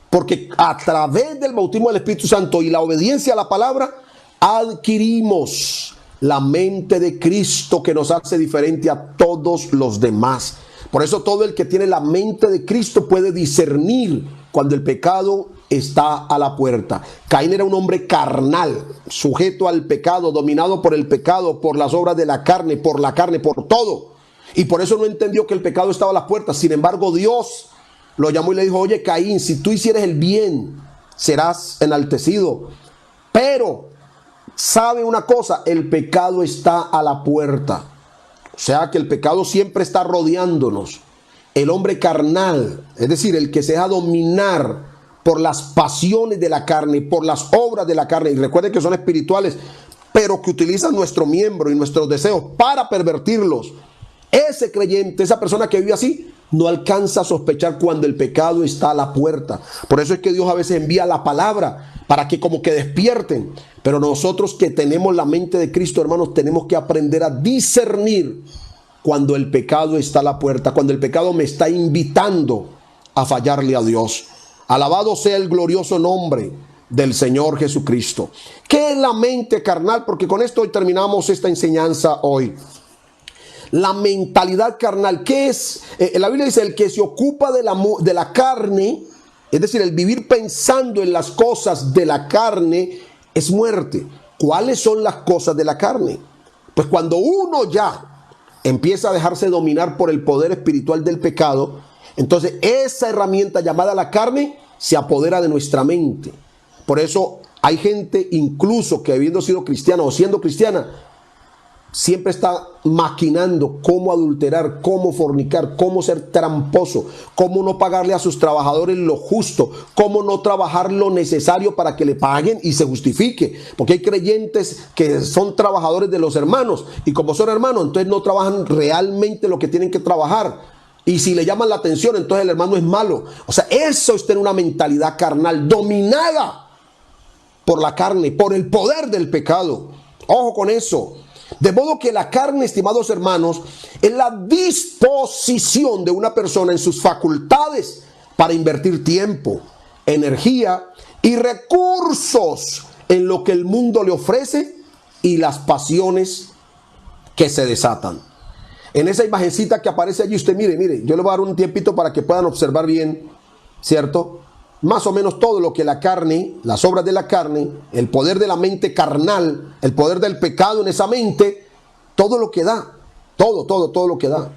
porque a través del bautismo del Espíritu Santo y la obediencia a la palabra, adquirimos la mente de Cristo, que nos hace diferente a todos los demás. Por eso todo el que tiene la mente de Cristo puede discernir cuando el pecado está a la puerta. Caín era un hombre carnal, sujeto al pecado, dominado por el pecado, por las obras de la carne, por todo. Y por eso no entendió que el pecado estaba a la puerta. Sin embargo, Dios lo llamó y le dijo: oye, Caín, si tú hicieres el bien, serás enaltecido. Pero, ¿sabe una cosa? El pecado está a la puerta. O sea que el pecado siempre está rodeándonos. El hombre carnal, es decir, el que se deja dominar por las pasiones de la carne, por las obras de la carne, y recuerden que son espirituales, pero que utilizan nuestro miembro y nuestros deseos para pervertirlos. Ese creyente, esa persona que vive así, no alcanza a sospechar cuando el pecado está a la puerta. Por eso es que Dios a veces envía la palabra para que como que despierten. Pero nosotros que tenemos la mente de Cristo, hermanos, tenemos que aprender a discernir cuando el pecado está a la puerta, cuando el pecado me está invitando a fallarle a Dios. Alabado sea el glorioso nombre del Señor Jesucristo. ¿Qué es la mente carnal? Porque con esto hoy terminamos esta enseñanza hoy. La mentalidad carnal, ¿qué es? La Biblia dice: el que se ocupa de la carne, es decir, el vivir pensando en las cosas de la carne, es muerte. ¿Cuáles son las cosas de la carne? Pues cuando uno ya empieza a dejarse dominar por el poder espiritual del pecado, entonces esa herramienta llamada la carne se apodera de nuestra mente. Por eso hay gente incluso que, habiendo sido cristiana o siendo cristiana, siempre está maquinando cómo adulterar, cómo fornicar, cómo ser tramposo, cómo no pagarle a sus trabajadores lo justo, cómo no trabajar lo necesario para que le paguen y se justifique. Porque hay creyentes que son trabajadores de los hermanos, y como son hermanos, entonces no trabajan realmente lo que tienen que trabajar. Y si le llaman la atención, entonces el hermano es malo. O sea, eso es tener una mentalidad carnal, dominada por la carne, por el poder del pecado. Ojo con eso. De modo que la carne, estimados hermanos, es la disposición de una persona en sus facultades para invertir tiempo, energía y recursos en lo que el mundo le ofrece y las pasiones que se desatan. En esa imagencita que aparece allí, usted mire, yo le voy a dar un tiempito para que puedan observar bien, ¿cierto? Más o menos todo lo que la carne, las obras de la carne, el poder de la mente carnal, el poder del pecado en esa mente, todo lo que da, todo lo que da.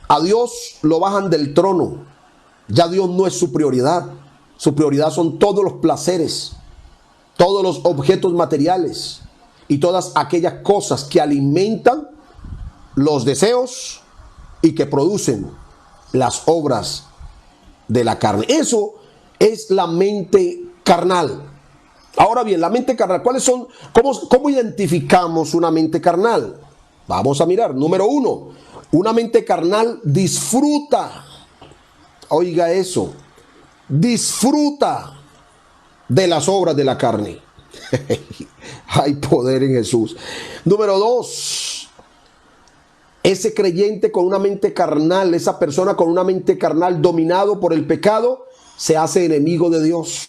A Dios lo bajan del trono. Ya Dios no es su prioridad. Su prioridad son todos los placeres, todos los objetos materiales y todas aquellas cosas que alimentan los deseos y que producen las obras de la carne. Eso es la mente carnal. Ahora bien, la mente carnal, ¿cuáles son? ¿Cómo identificamos una mente carnal? Vamos a mirar. Número 1, una mente carnal disfruta. Oiga eso. Disfruta de las obras de la carne. Hay poder en Jesús. Número 2, ese creyente con una mente carnal, esa persona con una mente carnal dominado por el pecado, se hace enemigo de Dios.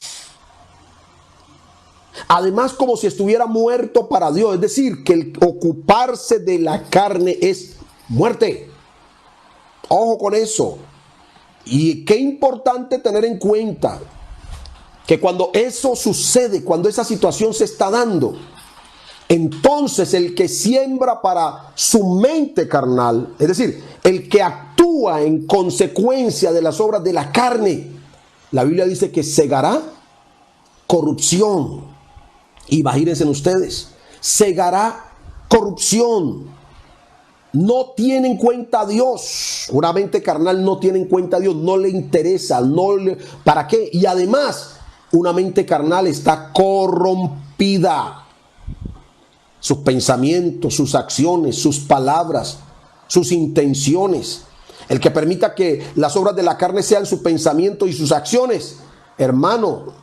Además, como si estuviera muerto para Dios. Es decir, que el ocuparse de la carne es muerte. Ojo con eso. Y qué importante tener en cuenta que cuando eso sucede, cuando esa situación se está dando, entonces el que siembra para su mente carnal, es decir, el que actúa en consecuencia de las obras de la carne, la Biblia dice que segará corrupción. Imagínense ustedes, segará corrupción. No tiene en cuenta a Dios. Una mente carnal no tiene en cuenta a Dios, no le interesa, ¿para qué? Y además, una mente carnal está corrompida. Sus pensamientos, sus acciones, sus palabras, sus intenciones. El que permita que las obras de la carne sean su pensamiento y sus acciones, hermano,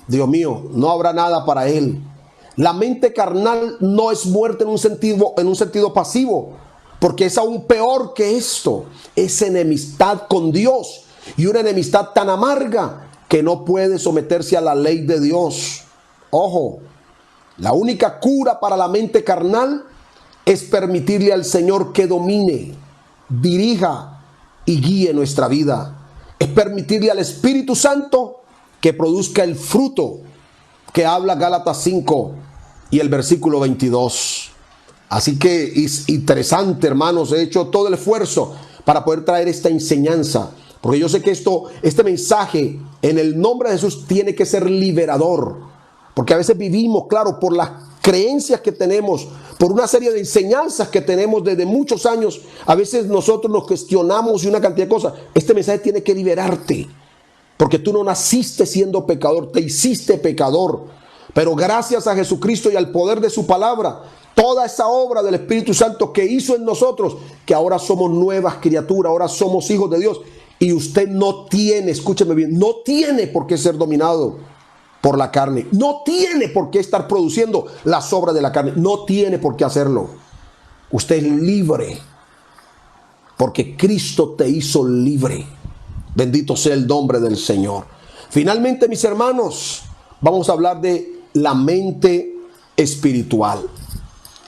Dios mío, no habrá nada para él. La mente carnal no es muerte en un sentido pasivo, porque es aún peor que esto. Es enemistad con Dios, y una enemistad tan amarga que no puede someterse a la ley de Dios. Ojo, la única cura para la mente carnal es permitirle al Señor que domine, dirija y guíe nuestra vida. es permitirle al Espíritu Santo que produzca el fruto que habla Gálatas 5 y el versículo 22. Así que es interesante, hermanos. He hecho todo el esfuerzo para poder traer esta enseñanza, porque yo sé que este mensaje en el nombre de Jesús tiene que ser liberador, porque a veces vivimos, claro, por las creencias que tenemos, por una serie de enseñanzas que tenemos desde muchos años. A veces nosotros nos cuestionamos y una cantidad de cosas. Este mensaje tiene que liberarte, porque tú no naciste siendo pecador, te hiciste pecador, pero gracias a Jesucristo y al poder de su palabra, toda esa obra del Espíritu Santo que hizo en nosotros, que ahora somos nuevas criaturas, ahora somos hijos de Dios. Y usted no tiene, escúcheme bien, no tiene por qué ser dominado por la carne. No tiene por qué estar produciendo las obras de la carne. No tiene por qué hacerlo. Usted es libre, porque Cristo te hizo libre. Bendito sea el nombre del Señor. Finalmente, mis hermanos, vamos a hablar de la mente espiritual.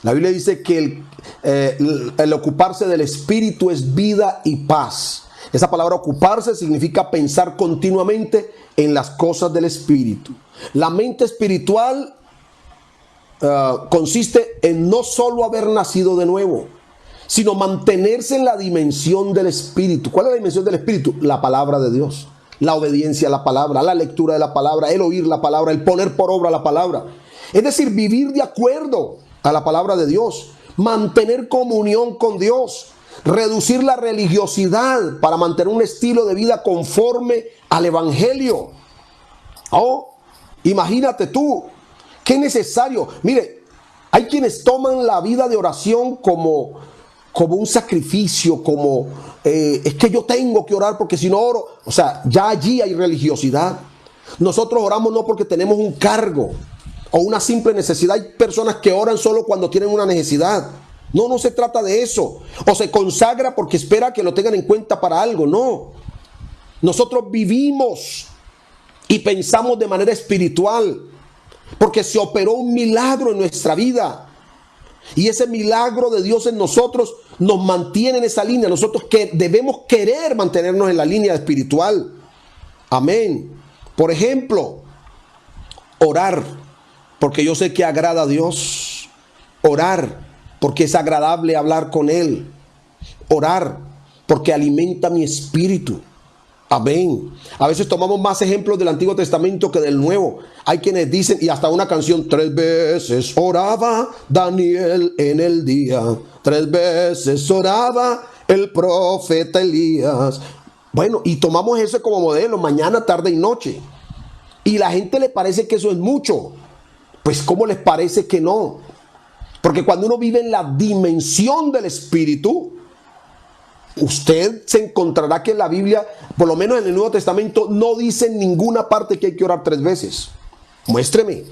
La Biblia dice que el ocuparse del espíritu es vida y paz. Esa palabra ocuparse significa pensar continuamente en las cosas del espíritu. La mente espiritual consiste en no solo haber nacido de nuevo, sino mantenerse en la dimensión del espíritu. ¿Cuál es la dimensión del espíritu? La palabra de Dios, la obediencia a la palabra, la lectura de la palabra, el oír la palabra, el poner por obra la palabra. Es decir, vivir de acuerdo a la palabra de Dios, mantener comunión con Dios, reducir la religiosidad para mantener un estilo de vida conforme al evangelio. Oh, imagínate tú, qué necesario. Mire, hay quienes toman la vida de oración como un sacrificio, como es que yo tengo que orar porque si no oro, o sea, ya allí hay religiosidad. Nosotros oramos no porque tenemos un cargo o una simple necesidad. Hay personas que oran solo cuando tienen una necesidad. No, no se trata de eso. O se consagra porque espera que lo tengan en cuenta para algo. No. Nosotros vivimos y pensamos de manera espiritual porque se operó un milagro en nuestra vida. Y ese milagro de Dios en nosotros nos mantiene en esa línea. Nosotros que debemos querer mantenernos en la línea espiritual. Amén. Por ejemplo, orar, porque yo sé que agrada a Dios. Orar, porque es agradable hablar con Él. Orar, porque alimenta mi espíritu. Amén. A veces tomamos más ejemplos del Antiguo Testamento que del Nuevo. Hay quienes dicen, y hasta una canción, 3 veces oraba Daniel en el día, 3 veces oraba el profeta Elías. Bueno, y tomamos eso como modelo, mañana, tarde y noche. Y la gente le parece que eso es mucho. Pues ¿cómo les parece que no? Porque cuando uno vive en la dimensión del Espíritu, usted se encontrará que en la Biblia, por lo menos en el Nuevo Testamento, no dice en ninguna parte que hay que orar 3 veces. Muéstreme.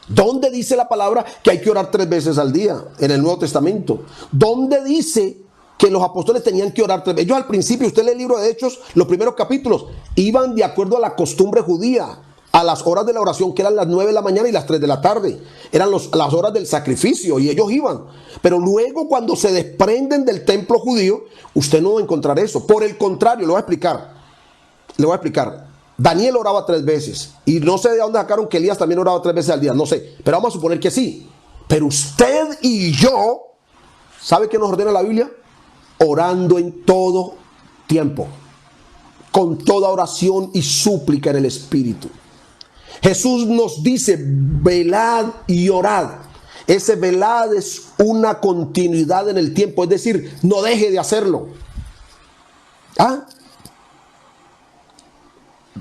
¿Dónde dice la palabra que hay que orar 3 veces al día en el Nuevo Testamento? ¿Dónde dice que los apóstoles tenían que orar 3 veces? Ellos al principio, usted lee el libro de Hechos, los primeros capítulos, iban de acuerdo a la costumbre judía, a las horas de la oración, que eran las 9 de la mañana y las 3 de la tarde. Eran las horas del sacrificio y ellos iban. Pero luego cuando se desprenden del templo judío, usted no va a encontrar eso. Por el contrario, le voy a explicar. Le voy a explicar. Daniel oraba 3 veces. Y no sé de dónde sacaron que Elías también oraba 3 veces al día. No sé. Pero vamos a suponer que sí. Pero usted y yo, ¿sabe qué nos ordena la Biblia? Orando en todo tiempo. Con toda oración y súplica en el Espíritu. Jesús nos dice, velad y orad. Ese velad es una continuidad en el tiempo, es decir, no deje de hacerlo. ¿Ah?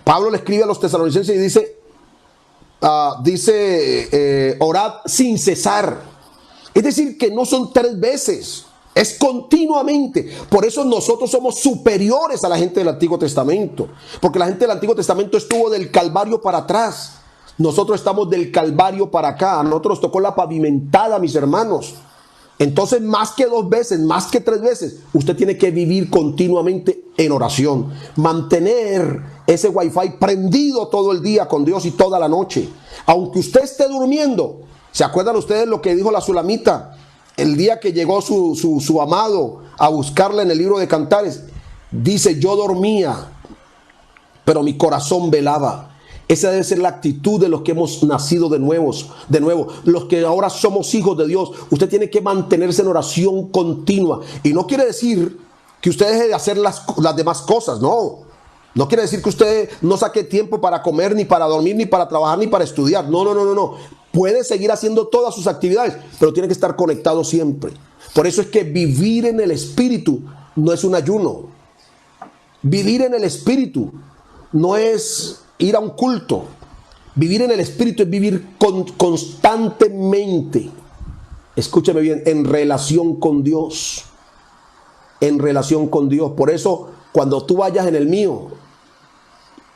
Pablo le escribe a los tesalonicenses y dice, orad sin cesar. Es decir, que no son 3 veces, es continuamente. Por eso nosotros somos superiores a la gente del Antiguo Testamento, porque la gente del Antiguo Testamento estuvo del Calvario para atrás. Nosotros estamos del Calvario para acá. A nosotros nos tocó la pavimentada, mis hermanos. Entonces, más que 2 veces, más que 3 veces, usted tiene que vivir continuamente en oración. Mantener ese wifi prendido todo el día con Dios y toda la noche. Aunque usted esté durmiendo. ¿Se acuerdan ustedes lo que dijo la Sulamita? El día que llegó su amado a buscarla en el libro de Cantares. Dice, yo dormía. pero mi corazón velaba. Esa debe ser la actitud de los que hemos nacido de nuevo, los que ahora somos hijos de Dios. Usted tiene que mantenerse en oración continua. Y no quiere decir que usted deje de hacer las demás cosas, no. No quiere decir que usted no saque tiempo para comer, ni para dormir, ni para trabajar, ni para estudiar. No. Puede seguir haciendo todas sus actividades, pero tiene que estar conectado siempre. Por eso es que vivir en el Espíritu no es un ayuno. Vivir en el Espíritu no es ir a un culto. Vivir en el Espíritu es vivir constantemente, escúcheme bien, en relación con Dios. En relación con Dios. Por eso, cuando tú vayas en el mío,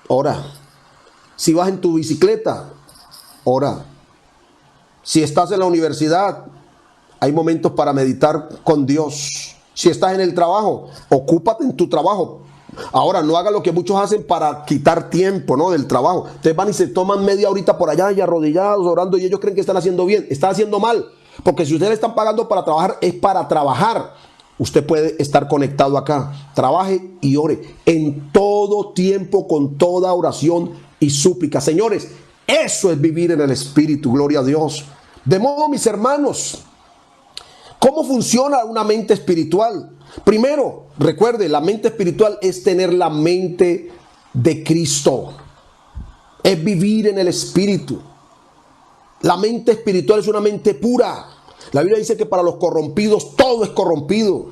ora. Si vas en tu bicicleta, ora. Si estás en la universidad, hay momentos para meditar con Dios. Si estás en el trabajo, ocúpate en tu trabajo. Ahora, no haga lo que muchos hacen para quitar tiempo, ¿no?, del trabajo. Ustedes van y se toman media horita por allá y arrodillados, orando, y ellos creen que están haciendo bien. Están haciendo mal, porque si ustedes le están pagando para trabajar, es para trabajar. Usted puede estar conectado acá. Trabaje y ore en todo tiempo, con toda oración y súplica. Señores, eso es vivir en el Espíritu, gloria a Dios. De modo, mis hermanos, ¿cómo funciona una mente espiritual? Primero, recuerde, la mente espiritual es tener la mente de Cristo. Es vivir en el Espíritu. La mente espiritual es una mente pura. La Biblia dice que para los corrompidos todo es corrompido.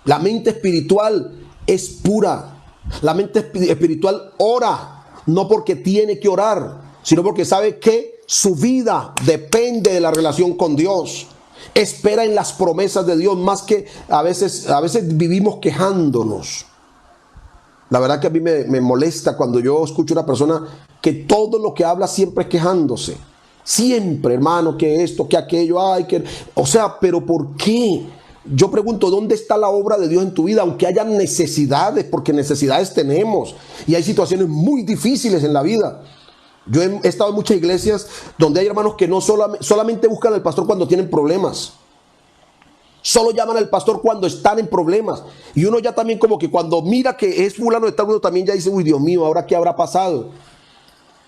La mente espiritual es pura. La mente espiritual ora, no porque tiene que orar, sino porque sabe que su vida depende de la relación con Dios. Espera en las promesas de Dios, más que a veces vivimos quejándonos. La verdad que a mí me molesta cuando yo escucho a una persona que todo lo que habla siempre es quejándose. Siempre, hermano, que esto, que aquello, o sea, pero ¿por qué? Yo pregunto, ¿dónde está la obra de Dios en tu vida? Aunque haya necesidades, porque necesidades tenemos, y hay situaciones muy difíciles en la vida. Yo he estado en muchas iglesias donde hay hermanos que no solamente buscan al pastor cuando tienen problemas. Solo llaman al pastor cuando están en problemas. Y uno ya también como que cuando mira que es fulano de tal, uno también ya dice, uy, Dios mío, ¿ahora qué habrá pasado?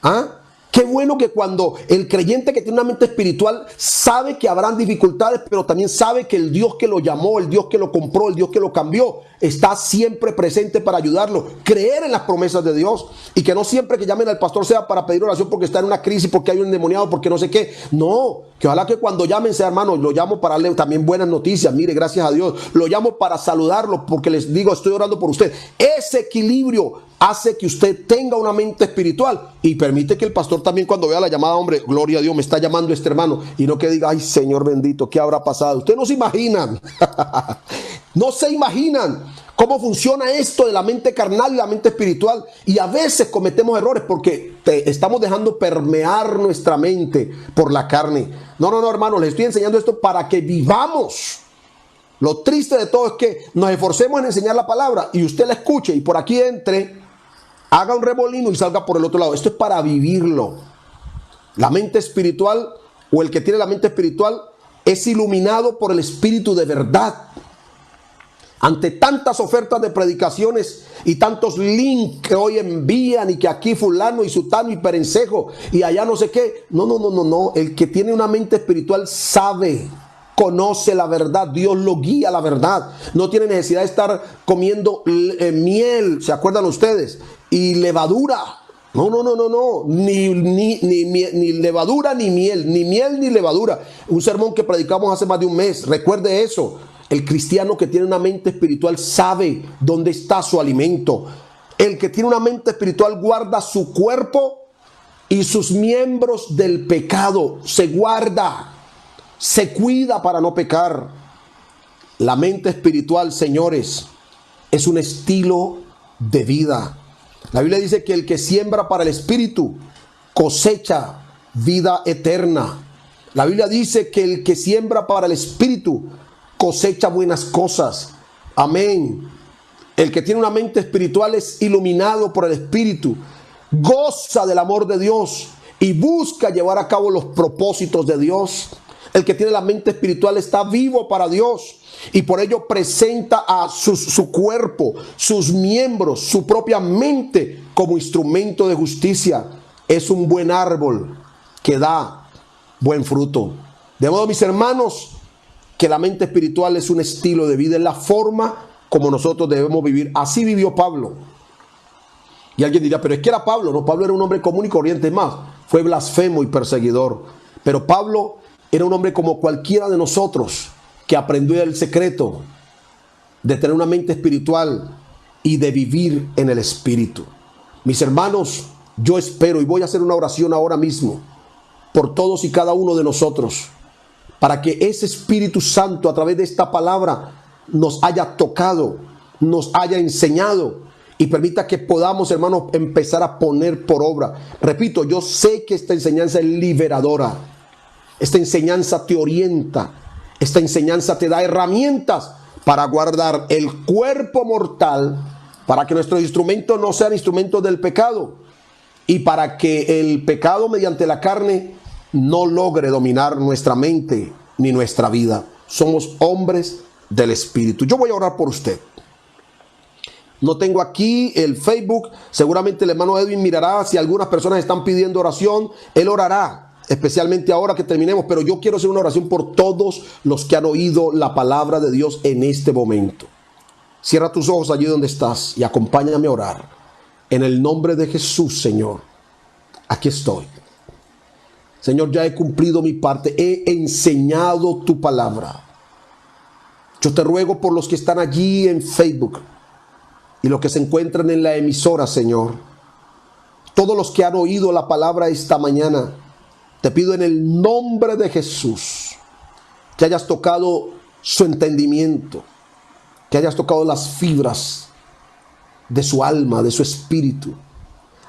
¿Ah? Qué bueno que cuando el creyente que tiene una mente espiritual sabe que habrán dificultades, pero también sabe que el Dios que lo llamó, el Dios que lo compró, el Dios que lo cambió, está siempre presente para ayudarlo. Creer en las promesas de Dios, y que no siempre que llamen al pastor sea para pedir oración porque está en una crisis, porque hay un endemoniado, porque no sé qué. No, que ojalá que cuando llamen sea, hermano, lo llamo para darle también buenas noticias. Mire, gracias a Dios. Lo llamo para saludarlo porque les digo, estoy orando por usted. Ese equilibrio hace que usted tenga una mente espiritual y permite que el pastor también, cuando vea la llamada, hombre, gloria a Dios, me está llamando este hermano, y no que diga, ay, Señor bendito, ¿qué habrá pasado? Ustedes no se imaginan, no se imaginan cómo funciona esto de la mente carnal y la mente espiritual. Y a veces cometemos errores porque estamos dejando permear nuestra mente por la carne. No, hermano, les estoy enseñando esto para que vivamos. Lo triste de todo es que nos esforcemos en enseñar la palabra y usted la escuche y por aquí entre, haga un remolino y salga por el otro lado. Esto es para vivirlo. La mente espiritual, o el que tiene la mente espiritual, es iluminado por el Espíritu de verdad. Ante tantas ofertas de predicaciones y tantos links que hoy envían, y que aquí fulano y sutano y perencejo y allá no sé qué. No. El que tiene una mente espiritual sabe, conoce la verdad. Dios lo guía a la verdad. No tiene necesidad de estar comiendo miel, ¿se acuerdan ustedes? Y levadura. No. Ni levadura ni miel. Ni miel ni levadura. Un sermón que predicamos hace más de un mes. Recuerde eso. El cristiano que tiene una mente espiritual sabe dónde está su alimento. El que tiene una mente espiritual guarda su cuerpo y sus miembros del pecado. Se guarda, se cuida para no pecar. La mente espiritual, señores, es un estilo de vida. La Biblia dice que el que siembra para el espíritu cosecha vida eterna. La Biblia dice que el que siembra para el espíritu cosecha buenas cosas. Amén. El que tiene una mente espiritual es iluminado por el Espíritu, goza del amor de Dios y busca llevar a cabo los propósitos de Dios. El que tiene la mente espiritual está vivo para Dios y por ello presenta a su cuerpo, sus miembros, su propia mente como instrumento de justicia. Es un buen árbol que da buen fruto. De modo, mis hermanos, que la mente espiritual es un estilo de vida, es la forma como nosotros debemos vivir. Así vivió Pablo. Y alguien dirá, pero es que era Pablo. No, Pablo era un hombre común y corriente, más. Fue blasfemo y perseguidor. Pero Pablo era un hombre como cualquiera de nosotros que aprendió el secreto de tener una mente espiritual y de vivir en el Espíritu. Mis hermanos, yo espero y voy a hacer una oración ahora mismo por todos y cada uno de nosotros, para que ese Espíritu Santo a través de esta palabra nos haya tocado, nos haya enseñado y permita que podamos, hermanos, empezar a poner por obra. Repito, yo sé que esta enseñanza es liberadora. Esta enseñanza te orienta. Esta enseñanza te da herramientas para guardar el cuerpo mortal, para que nuestros instrumentos no sean instrumentos del pecado y para que el pecado mediante la carne no logre dominar nuestra mente ni nuestra vida. Somos hombres del Espíritu. Yo voy a orar por usted. No tengo aquí el Facebook. Seguramente el hermano Edwin mirará si algunas personas están pidiendo oración. Él orará, especialmente ahora que terminemos. Pero yo quiero hacer una oración por todos los que han oído la palabra de Dios en este momento. Cierra tus ojos allí donde estás y acompáñame a orar. En el nombre de Jesús, Señor, aquí estoy. Señor, ya he cumplido mi parte. He enseñado tu palabra. Yo te ruego por los que están allí en Facebook y los que se encuentran en la emisora, Señor. Todos los que han oído la palabra esta mañana, te pido en el nombre de Jesús que hayas tocado su entendimiento, que hayas tocado las fibras de su alma, de su espíritu.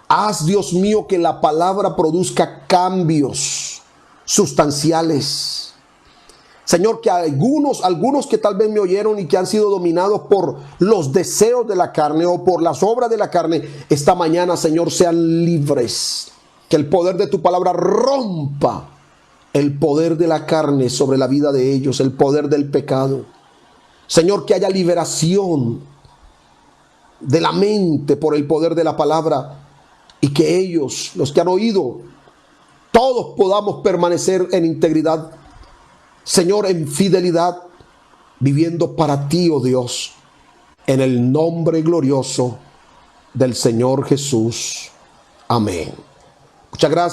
Haz, Dios mío, que la palabra produzca cambios sustanciales. Señor, que algunos que tal vez me oyeron y que han sido dominados por los deseos de la carne o por las obras de la carne, esta mañana, Señor, sean libres. Que el poder de tu palabra rompa el poder de la carne sobre la vida de ellos, el poder del pecado. Señor, que haya liberación de la mente por el poder de la palabra y que ellos, los que han oído, todos podamos permanecer en integridad, Señor, en fidelidad, viviendo para ti, oh Dios, en el nombre glorioso del Señor Jesús. Amén. Muchas gracias.